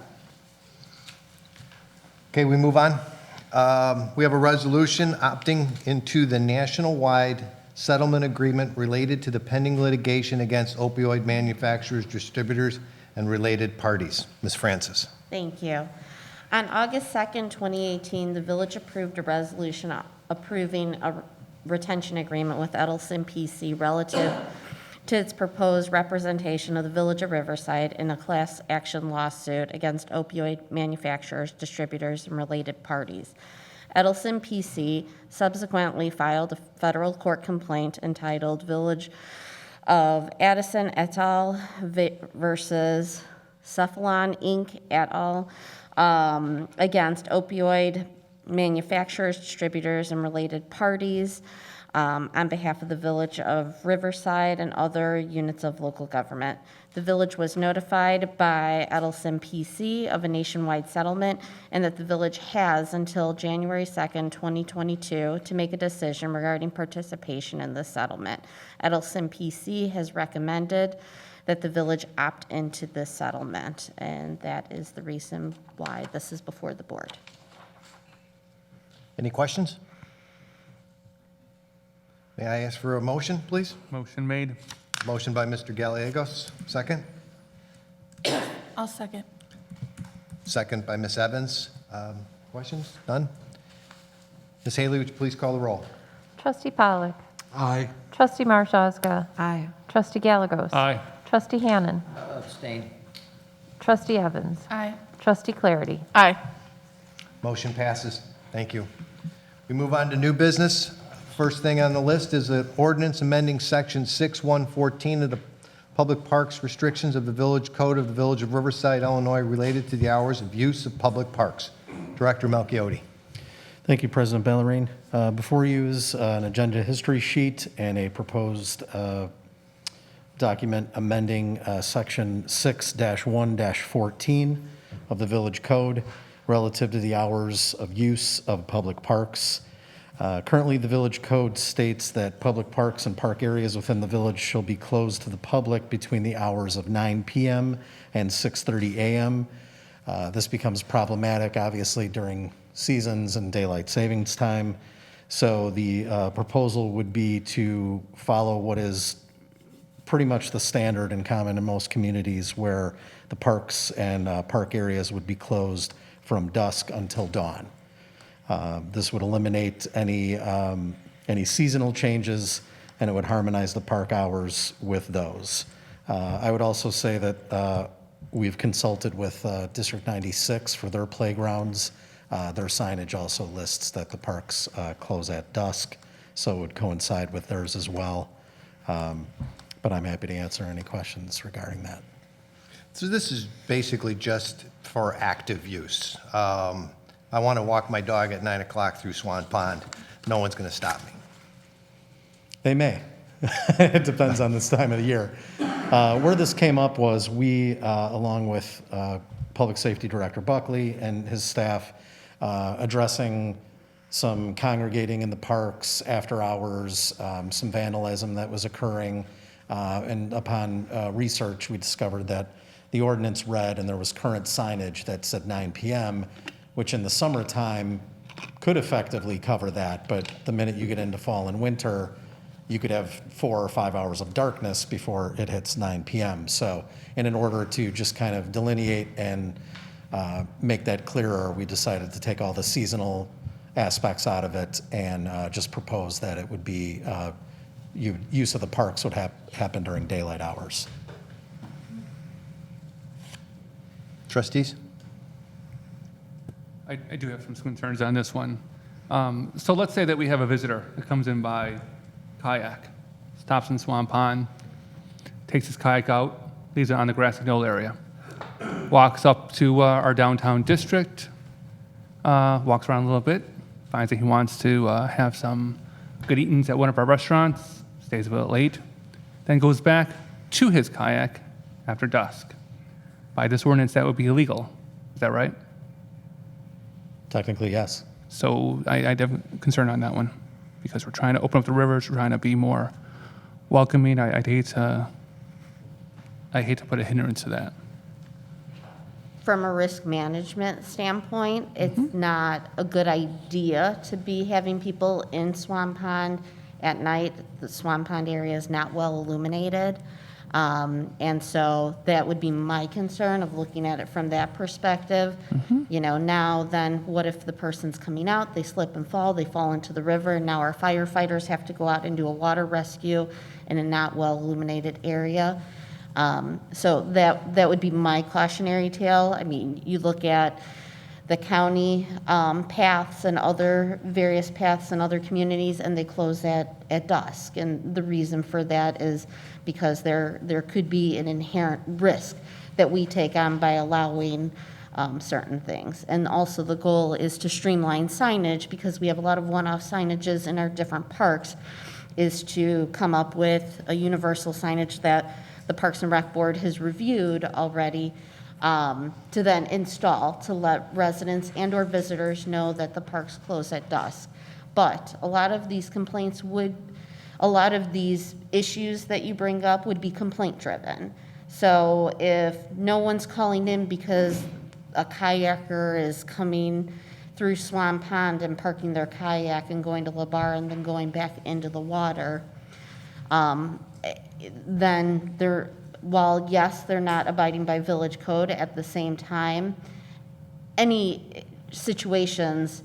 Okay, we move on. We have a resolution opting into the national-wide settlement agreement related to the pending litigation against opioid manufacturers, distributors, and related parties. Ms. Francis. Thank you. On August 2nd, 2018, the village approved a resolution approving a retention agreement with Edelson PC relative to its proposed representation of the Village of Riverside in a class action lawsuit against opioid manufacturers, distributors, and related parties. Edelson PC subsequently filed a federal court complaint entitled Village of Addison et al. Versus Cephalon Inc. et al. Against opioid manufacturers, distributors, and related parties on behalf of the Village of Riverside and other units of local government. The village was notified by Edelson PC of a nationwide settlement and that the village has until January 2nd, 2022 to make a decision regarding participation in this settlement. Edelson PC has recommended that the village opt into this settlement, and that is the reason why this is before the board. Any questions? May I ask for a motion, please? Motion made. Motion by Mr. Gallegos, second. I'll second. Second by Ms. Evans. Questions? None? Ms. Haley, would you please call the roll? Trustee Pollock. Aye. Trustee Marzazga. Aye. Trustee Gallegos. Aye. Trustee Hannan. Abstain. Trustee Evans. Aye. Trustee Clarity. Aye. Motion passes. Thank you. We move on to new business. First thing on the list is an ordinance amending Section 6114 of the Public Parks Restrictions of the Village Code of the Village of Riverside, Illinois, related to the hours of use of public parks. Director Melchiotti. Thank you, President Bellarine. Before you is an agenda history sheet and a proposed document amending Section 6-1-14 of the Village Code relative to the hours of use of public parks. Currently, the Village Code states that public parks and park areas within the village shall be closed to the public between the hours of 9 p.m. and 6:30 a.m. This becomes problematic, obviously, during seasons and daylight savings time. So the proposal would be to follow what is pretty much the standard and common in most communities where the parks and park areas would be closed from dusk until dawn. This would eliminate any seasonal changes, and it would harmonize the park hours with those. I would also say that we've consulted with District 96 for their playgrounds. Their signage also lists that the parks close at dusk, so it would coincide with theirs as well. But I'm happy to answer any questions regarding that. So this is basically just for active use. I want to walk my dog at 9 o'clock through Swan Pond. No one's going to stop me. They may. It depends on this time of the year. Where this came up was we, along with Public Safety Director Buckley and his staff, addressing some congregating in the parks after hours, some vandalism that was occurring. And upon research, we discovered that the ordinance read, and there was current signage that said 9 p.m., which in the summertime could effectively cover that, but the minute you get into fall and winter, you could have 4 or 5 hours of darkness before it hits 9 p.m. So, and in order to just kind of delineate and make that clearer, we decided to take all the seasonal aspects out of it and just propose that it would be, use of the parks would happen during daylight hours. Trustees? I do have some concerns on this one. So let's say that we have a visitor that comes in by kayak, stops in Swan Pond, takes his kayak out, leaves it on the grassy knoll area, walks up to our downtown district, walks around a little bit, finds that he wants to have some good eatings at one of our restaurants, stays a bit late, then goes back to his kayak after dusk. By this ordinance, that would be illegal. Is that right? Technically, yes. So I have a concern on that one because we're trying to open up the rivers, we're trying to be more welcoming. I'd hate to put a hindrance to that. From a risk management standpoint, it's not a good idea to be having people in Swan Pond at night. The Swan Pond area is not well illuminated. And so that would be my concern of looking at it from that perspective. You know, now then, what if the person's coming out, they slip and fall, they fall into the river, and now our firefighters have to go out and do a water rescue in a not well-illuminated area? So that would be my cautionary tale. I mean, you look at the county paths and other various paths in other communities, and they close at dusk. And the reason for that is because there could be an inherent risk that we take on by allowing certain things. And also the goal is to streamline signage, because we have a lot of one-off signages in our different parks, is to come up with a universal signage that the Parks and Rec Board has reviewed already, to then install to let residents and/or visitors know that the parks close at dusk. But a lot of these complaints a lot of these issues that you bring up would be complaint-driven. So if no one's calling in because a kayaker is coming through Swan Pond and parking their kayak and going to La Barre and then going back into the water, then while yes, they're not abiding by village code, at the same time, any situations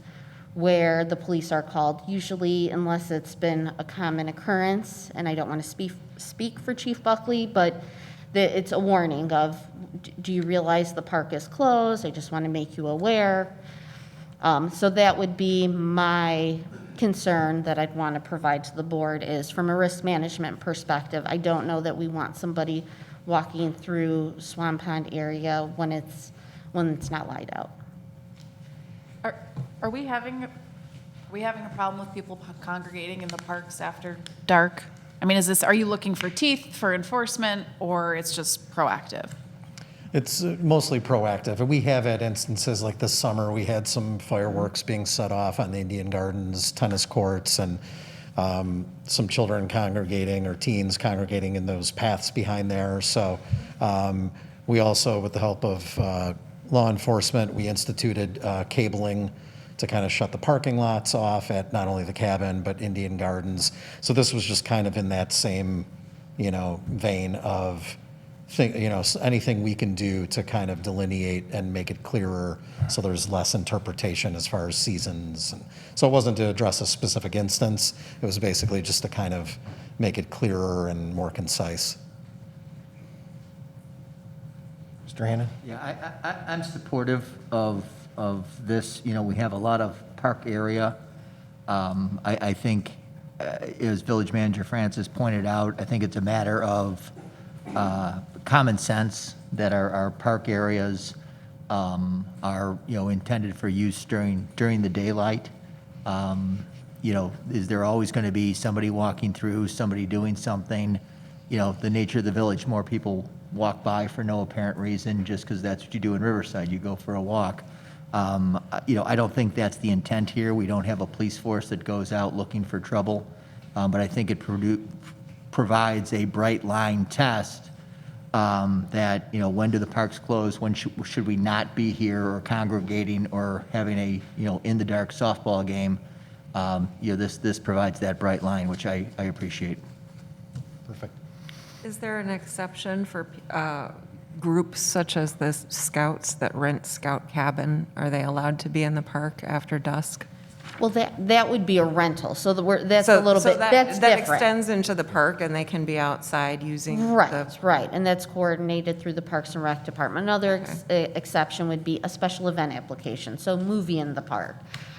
where the police are called, usually unless it's been a common occurrence, and I don't want to speak for Chief Buckley, but it's a warning of, do you realize the park is closed? I just want to make you aware. So that would be my concern that I'd want to provide to the board, is from a risk management perspective. I don't know that we want somebody walking through Swan Pond area when it's not light out. Are we having a problem with people congregating in the parks after dark? I mean, are you looking for teeth for enforcement, or it's just proactive? It's mostly proactive. And we have had instances like this summer, we had some fireworks being set off on the Indian Gardens tennis courts, and some children congregating, or teens congregating in those paths behind there. So we also, with the help of law enforcement, we instituted cabling to kind of shut the parking lots off at not only the cabin, but Indian Gardens. So this was just kind of in that same, vein of, anything we can do to kind of delineate and make it clearer so there's less interpretation as far as seasons. And so it wasn't to address a specific instance. It was basically just to kind of make it clearer and more concise. Mr. Hannan? Yeah, I'm supportive of this. We have a lot of park area. I think, as Village Manager Francis pointed out, I think it's a matter of common sense that our park areas are, intended for use during the daylight. Is there always going to be somebody walking through, somebody doing something? The nature of the village, more people walk by for no apparent reason, just because that's what you do in Riverside. You go for a walk. I don't think that's the intent here. We don't have a police force that goes out looking for trouble. But I think it provides a bright line test that, when do the parks close? When should we not be here or congregating or having a, in the dark softball game? This provides that bright line, which I appreciate. Perfect. Is there an exception for groups such as the Scouts that rent Scout Cabin? Are they allowed to be in the park after dusk? Well, that would be a rental, so that's a little bit, that's that different. extends into the park, and they can be outside using Right, and that's coordinated through the Parks and Rec Department. Another exception would be a special event application, so movie in the park,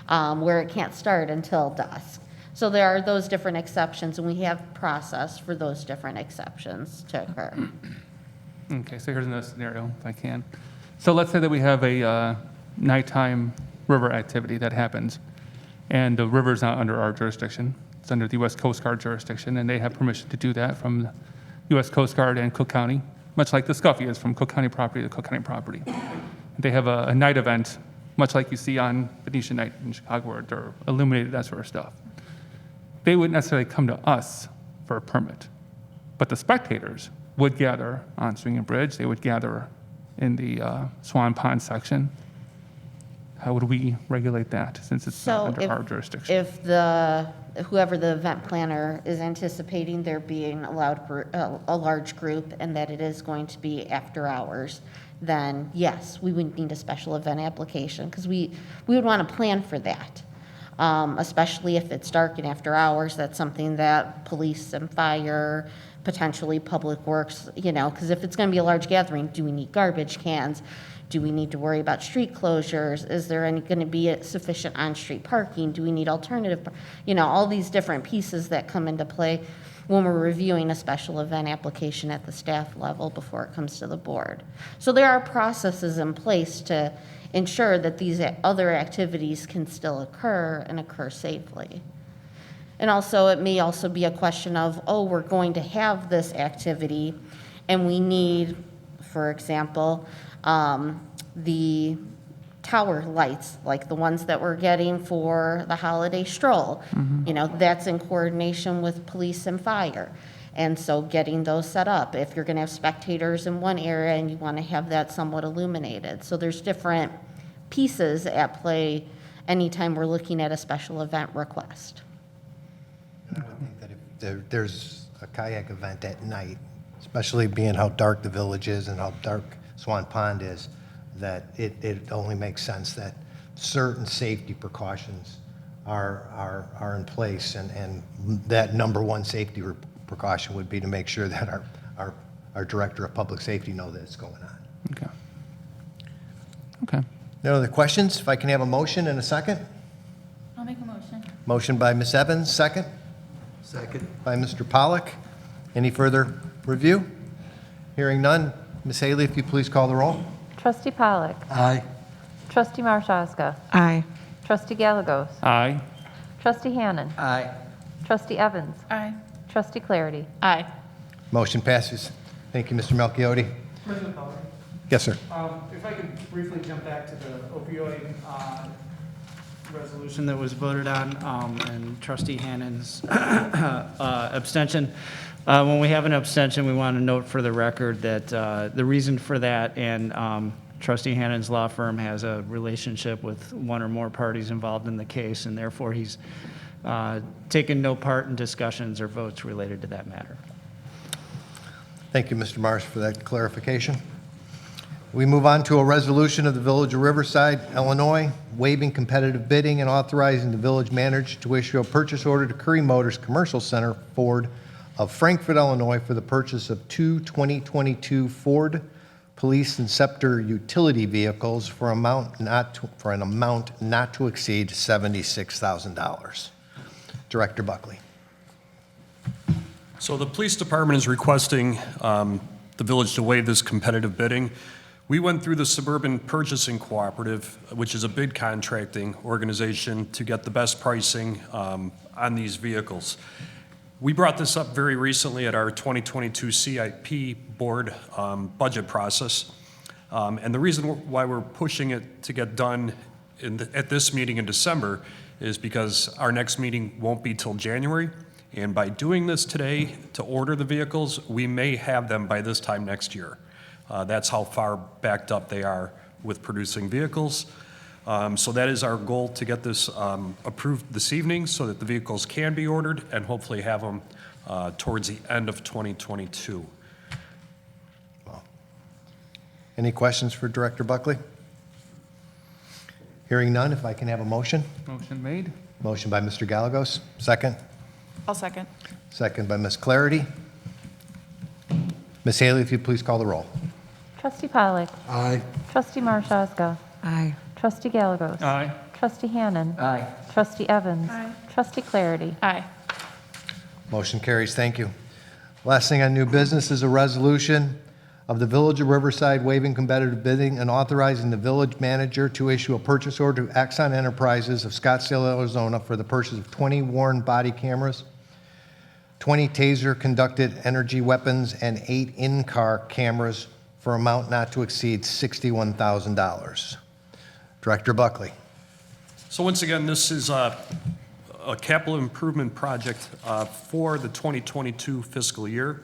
where it can't start until dusk. So there are those different exceptions, and we have process for those different exceptions to occur. Okay, so here's another scenario, if I can. So let's say that we have a nighttime river activity that happens, and the river's not under our jurisdiction. It's under the U.S. Coast Guard jurisdiction, and they have permission to do that from the U.S. Coast Guard and Cook County, much like the Scuffy is from Cook County property to Cook County property. They have a night event, much like you see on Venetian Night in Chicago, where they're illuminated, that sort of stuff. They wouldn't necessarily come to us for a permit, but the spectators would gather on Swinging Bridge. They would gather in the Swan Pond section. how would we regulate that since it's not So under our jurisdiction? if whoever the event planner is anticipating there being a large group and that it is going to be after hours, then yes, we would need a special event application because we would want to plan for that. Especially if it's dark and after hours, that's something that police and fire, potentially public works, because if it's going to be a large gathering, do we need garbage cans? Do we need to worry about street closures? Is there going to be sufficient on-street parking? Do we need alternative, all these different pieces that come into play when we're reviewing a special event application at the staff level before it comes to the board. So there are processes in place to ensure that these other activities can still occur and occur safely. And also, it may also be a question of, we're going to have this activity and we need, for example, the tower lights, like the ones that we're getting for the holiday stroll. That's in coordination with police and fire. And so getting those set up, if you're going to have spectators in one area and you want to have that somewhat illuminated. So there's different pieces at play anytime we're looking at a special event request. I would think that if there's a kayak event at night, especially being how dark the village is and how dark Swan Pond is, that it only makes sense that certain safety precautions are in place, and that number one safety precaution would be to make sure that our director of public safety know that it's going on. Okay. Okay. No other questions? If I can have a motion and a second? I'll make a motion. Motion by Ms. Evans, second Second. by Mr. Pollack. Any further review? Hearing none. Ms. Haley, if you please call the roll. Trustee Pollack. Aye. Trustee Marshaska. Aye. Trustee Gallegos. Aye. Trustee Hannan. Aye. Trustee Evans. Aye. Trustee Clarity. Aye. Motion passes. Thank you, Mr. Melchiotti. President Pollard, Yes, sir. if I could briefly jump back to the opioid resolution that was voted on, and Trustee Hannan's abstention. When we have an abstention, we want to note for the record that the reason for that, and Trustee Hannan's law firm has a relationship with one or more parties involved in the case, and therefore he's taken no part in discussions or votes related to that matter. Thank you, Mr. Marsh, for that clarification. We move on to a resolution of the Village of Riverside, Illinois, waiving competitive bidding and authorizing the village manager to issue a purchase order to Curry Motors Commercial Center Ford of Frankfort, Illinois, for the purchase of two 2022 Ford Police Inceptor utility vehicles for an amount not to exceed $76,000. Director Buckley. So the police department is requesting the village to waive this competitive bidding. We went through the Suburban Purchasing Cooperative, which is a bid contracting organization, to get the best pricing on these vehicles. We brought this up very recently at our 2022 CIP board budget process. And the reason why we're pushing it to get done at this meeting in December is because our next meeting won't be till January. And by doing this today to order the vehicles, we may have them by this time next year. That's how far backed up they are with producing vehicles. So that is our goal, to get this approved this evening so that the vehicles can be ordered and hopefully have them towards the end of 2022. Any questions for Director Buckley? Hearing none, if I can have a motion. Motion made. Motion by Mr. Gallegos, second. I'll second. Second by Ms. Clarity. Ms. Haley, if you'd please call the roll. Trustee Pollack. Aye. Trustee Marshaska. Aye. Trustee Gallegos. Aye. Trustee Hannan. Aye. Trustee Evans. Aye. Trustee Clarity. Aye. Motion carries. Thank you. Last thing on new business is a resolution of the Village of Riverside waiving competitive bidding and authorizing the village manager to issue a purchase order to Axon Enterprises of Scottsdale, Arizona for the purchase of 20 Warren body cameras, 20 taser-conducted energy weapons, and 8 in-car cameras for an amount not to exceed $61,000. Director Buckley. So once again, this is a capital improvement project for the 2022 fiscal year.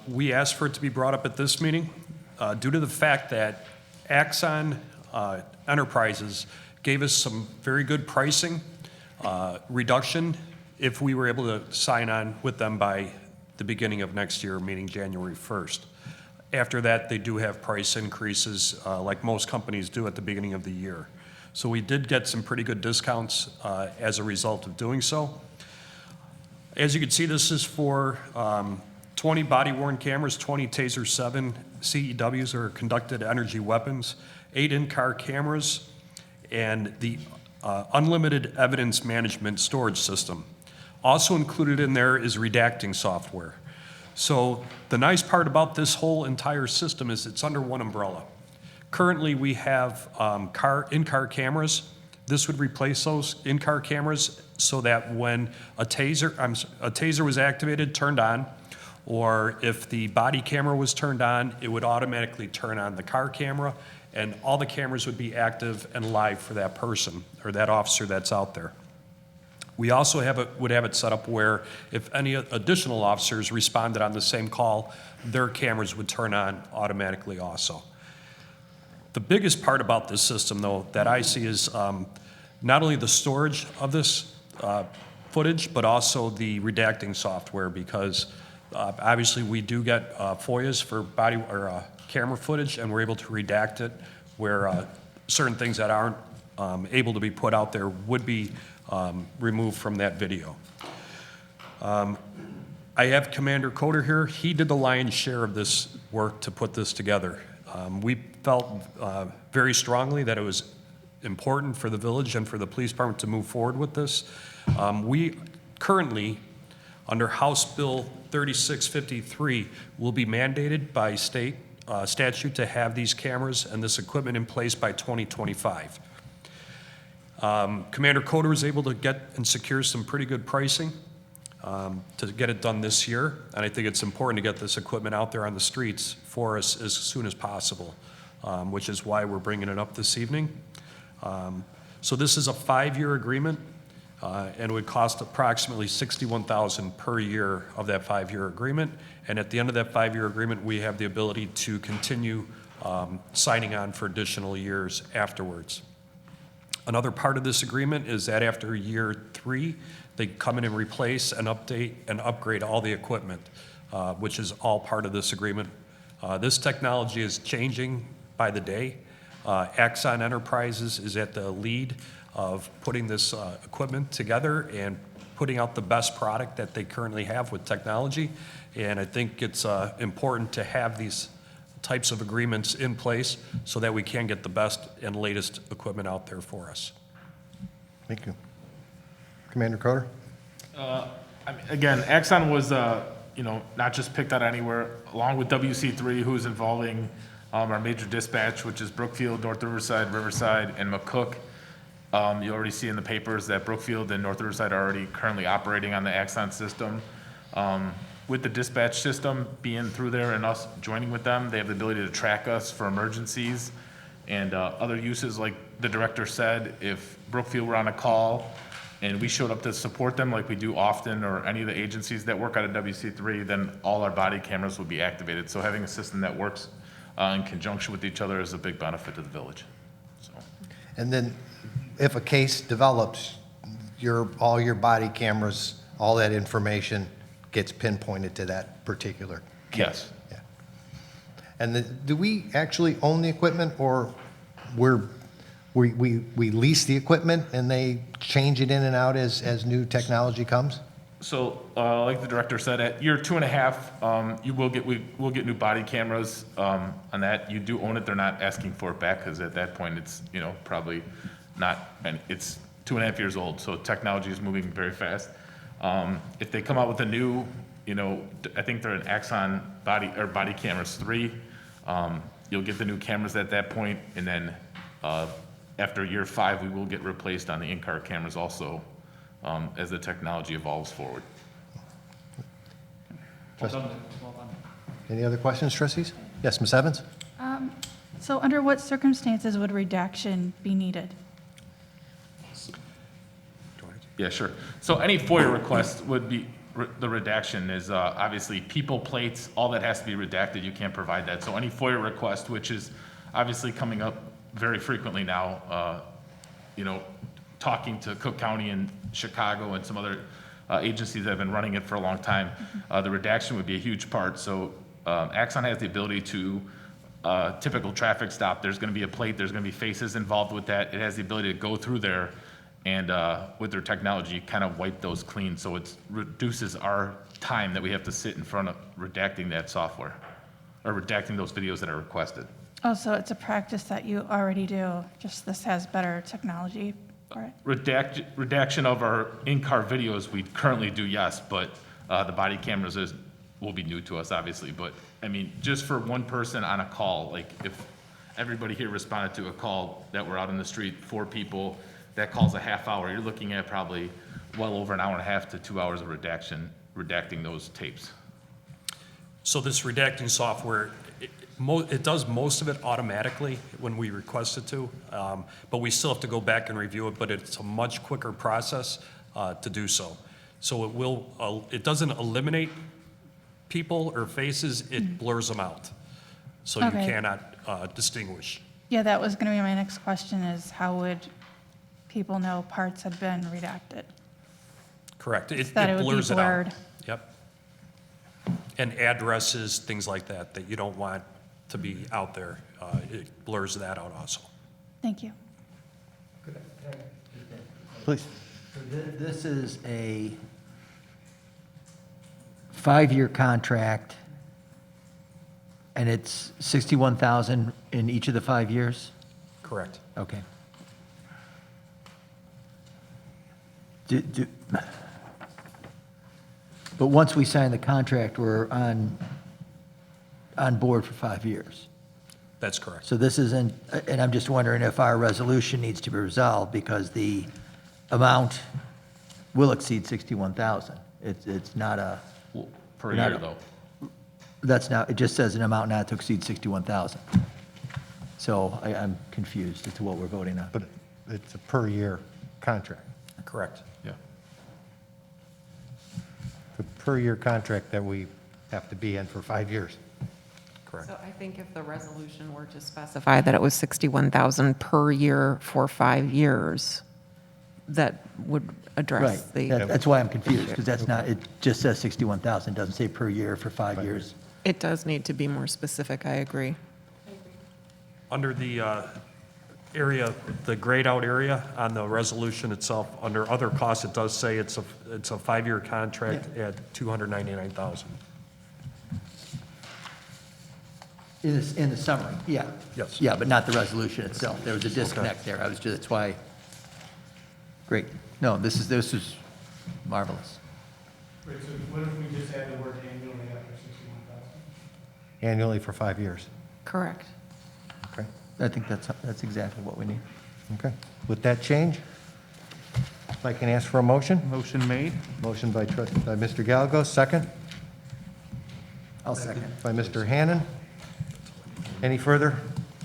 We asked for it to be brought up at this meeting due to the fact that Axon Enterprises gave us some very good pricing reduction if we were able to sign on with them by the beginning of next year, meaning January 1st. After that, they do have price increases like most companies do at the beginning of the year. So we did get some pretty good discounts as a result of doing so. As you can see, this is for 20 body-worn cameras, 20 Taser 7 CEWs, or conducted energy weapons, 8 in-car cameras, and the unlimited evidence management storage system. Also included in there is redacting software. So the nice part about this whole entire system is it's under one umbrella. Currently, we have in-car cameras. This would replace those in-car cameras so that when a taser was activated, turned on, or if the body camera was turned on, it would automatically turn on the car camera, and all the cameras would be active and live for that person or that officer that's out there. We also would have it set up where if any additional officers responded on the same call, their cameras would turn on automatically also. The biggest part about this system, though, that I see is not only the storage of this footage, but also the redacting software, because obviously we do get FOIAs for body or camera footage, and we're able to redact it where certain things that aren't able to be put out there would be removed from that video. I have Commander Coder here. He did the lion's share of this work to put this together. We felt very strongly that it was important for the village and for the police department to move forward with this. We currently, under House Bill 3653, will be mandated by state statute to have these cameras and this equipment in place by 2025. Commander Coder was able to get and secure some pretty good pricing to get it done this year, and I think it's important to get this equipment out there on the streets for us as soon as possible, which is why we're bringing it up this evening. So this is a 5-year agreement, and it would cost approximately $61,000 per year of that 5-year agreement, and at the end of that 5-year agreement, we have the ability to continue signing on for additional years afterwards. Another part of this agreement is that after year 3, they come in and replace and update and upgrade all the equipment, which is all part of this agreement. This technology is changing by the day. Axon Enterprises is at the lead of putting this equipment together and putting out the best product that they currently have with technology. And I think it's important to have these types of agreements in place so that we can get the best and latest equipment out there for us. Thank you. Commander Coder? Again, Axon was, not just picked out anywhere, along with WC3, who's involving our major dispatch, which is Brookfield, North Riverside, and McCook. You already see in the papers that Brookfield and North Riverside are already currently operating on the Axon system. With the dispatch system being through there and us joining with them, they have the ability to track us for emergencies and other uses. Like the director said, if Brookfield were on a call and we showed up to support them like we do often, or any of the agencies that work out of WC3, then all our body cameras would be activated. So having a system that works in conjunction with each other is a big benefit to the village. So. And then if a case develops, all your body cameras, all that information gets pinpointed to that particular case? Yes. Yeah. And do we actually own the equipment, or we lease the equipment and they change it in and out as new technology comes? So, like the director said, at year 2.5, we'll get new body cameras on that. You do own it. They're not asking for it back because at that point it's probably not, and it's 2.5 years old. So technology is moving very fast. If they come out with a new, I think they're an Axon body cameras 3. You'll get the new cameras at that point, and then after year 5, we will get replaced on the in-car cameras also as the technology evolves forward. Well done. Any other questions, trustees? Yes, Ms. Evans? So under what circumstances would redaction be needed? Yeah, sure. So any FOIA request would be, the redaction is obviously people plates, all that has to be redacted. You can't provide that. So any FOIA request, which is obviously coming up very frequently now, you know, talking to Cook County and Chicago and some other agencies that have been running it for a long time. The redaction would be a huge part. So Axon has the ability to, typical traffic stop, there's going to be a plate, there's going to be faces involved with that. It has the ability to go through there and with their technology kind of wipe those clean. So it reduces our time that we have to sit in front of redacting that software or redacting those videos that are requested. Oh, so it's a practice that you already do, just this has better technology for it? Redaction of our in-car videos, we currently do, yes, but the body cameras will be new to us, obviously. But, I mean, just for one person on a call, like if everybody here responded to a call that we're out in the street, 4 people, that call's a half hour, you're looking at probably well over an hour and a half to 2 hours of redacting those tapes. So this redacting software, it does most of it automatically when we request it to, but we still have to go back and review it, but it's a much quicker process to do so. So it doesn't eliminate people or faces, it blurs them out. So you Okay. cannot distinguish. Yeah, that was going to be my next question, is how would people know parts had been redacted? Correct. That it would be blurs it out. blurred. Yep. And addresses, things like that you don't want to be out there. It blurs that out also. Thank you. Please. This is a 5-year contract, and it's $61,000 in each of the 5 years? Correct. Okay. But once we sign the contract, we're on board for 5 years. That's correct. So this isn't, and I'm just wondering if our resolution needs to be resolved because the amount will exceed 61,000. It's not a. Per year, though. That's not, it just says an amount not to exceed 61,000. So I'm confused as to what we're voting on. But it's a per-year contract. Correct. Yeah. The per-year contract that we have to be in for 5 years. Correct. So I think if the resolution were to specify that it was 61,000 per year for 5 years, that would address Right, the. that's why I'm confused, because that's not, it just says 61,000, doesn't say per year for 5 years. It does need to be more specific, I agree. Under the area, the grayed out area on the resolution itself, under other costs, it does say it's a 5-year contract at $299,000. In the summary, yeah. Yes. Yeah, but not the resolution itself. There was a disconnect there. That's why, great. No, this is marvelous. Wait, so what if we just add the word annually after 61,000? Annually for 5 years. Correct. Okay. I think that's exactly what we need. Okay. With that change, if I can ask for a motion? Motion made. Motion by Mr. Gallegos, second I'll second. by Mr. Hannan. Any further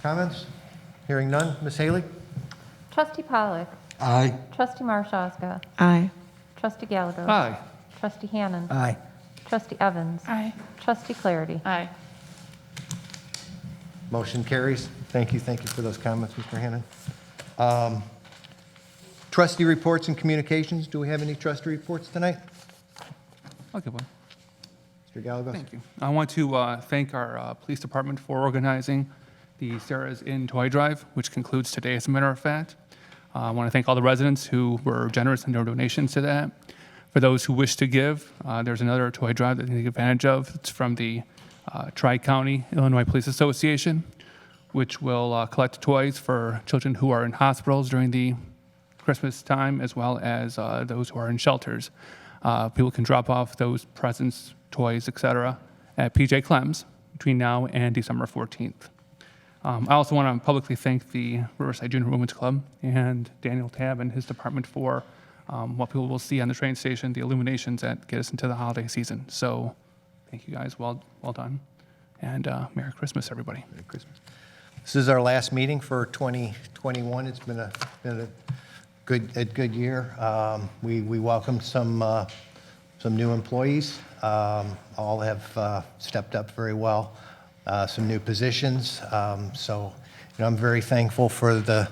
comments? Hearing none. Ms. Haley? Trustee Pollock. Aye. Trustee Marshaga. Aye. Trustee Gallagher. Aye. Trustee Hannan. Aye. Trustee Evans. Aye. Trustee Clarity. Aye. Motion carries. Thank you for those comments, Mr. Hannan. Trustee reports and communications. Do we have any trustee reports tonight? I'll give one. Mr. Gallegos? Thank you. I want to thank our police department for organizing the Sarah's in Toy Drive, which concludes today, as a matter of fact. I want to thank all the residents who were generous in their donations to that. For those who wish to give, there's another toy drive that they can take advantage of. It's from the Tri-County Illinois Police Association, which will collect toys for children who are in hospitals during the Christmas time, as well as those who are in shelters. People can drop off those presents, toys, etc., at PJ Clem's between now and December 14th. I also want to publicly thank the Riverside Junior Women's Club and Daniel Tabb and his department for what people will see on the train station, the illuminations that get us into the holiday season. So thank you guys, well done. And Merry Christmas, everybody. Merry Christmas. This is our last meeting for 2021. It's been a good year. We welcomed some new employees. All have stepped up very well. Some new positions. So I'm very thankful for the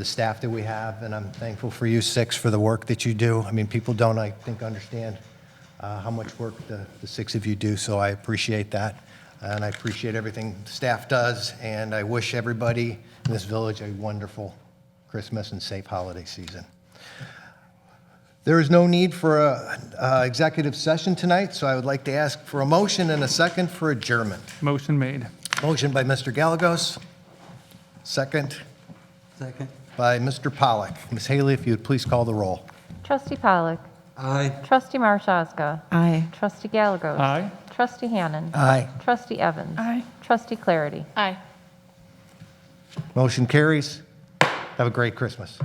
staff that we have, and I'm thankful for you six for the work that you do. I mean, people don't, I think, understand how much work the six of you do, so I appreciate that. And I appreciate everything the staff does, and I wish everybody in this village a wonderful Christmas and safe holiday season. There is no need for an executive session tonight, so I would like to ask for a motion and a second for adjournment. Motion made. Motion by Mr. Gallegos, second Second. by Mr. Pollack. Ms. Haley, if you would please call the roll. Trustee Pollak. Aye. Trustee Marshazga. Aye. Trustee Gallegos. Aye. Trustee Hannan. Aye. Trustee Evans. Aye. Trustee Clarity. Aye. Motion carries. Have a great Christmas.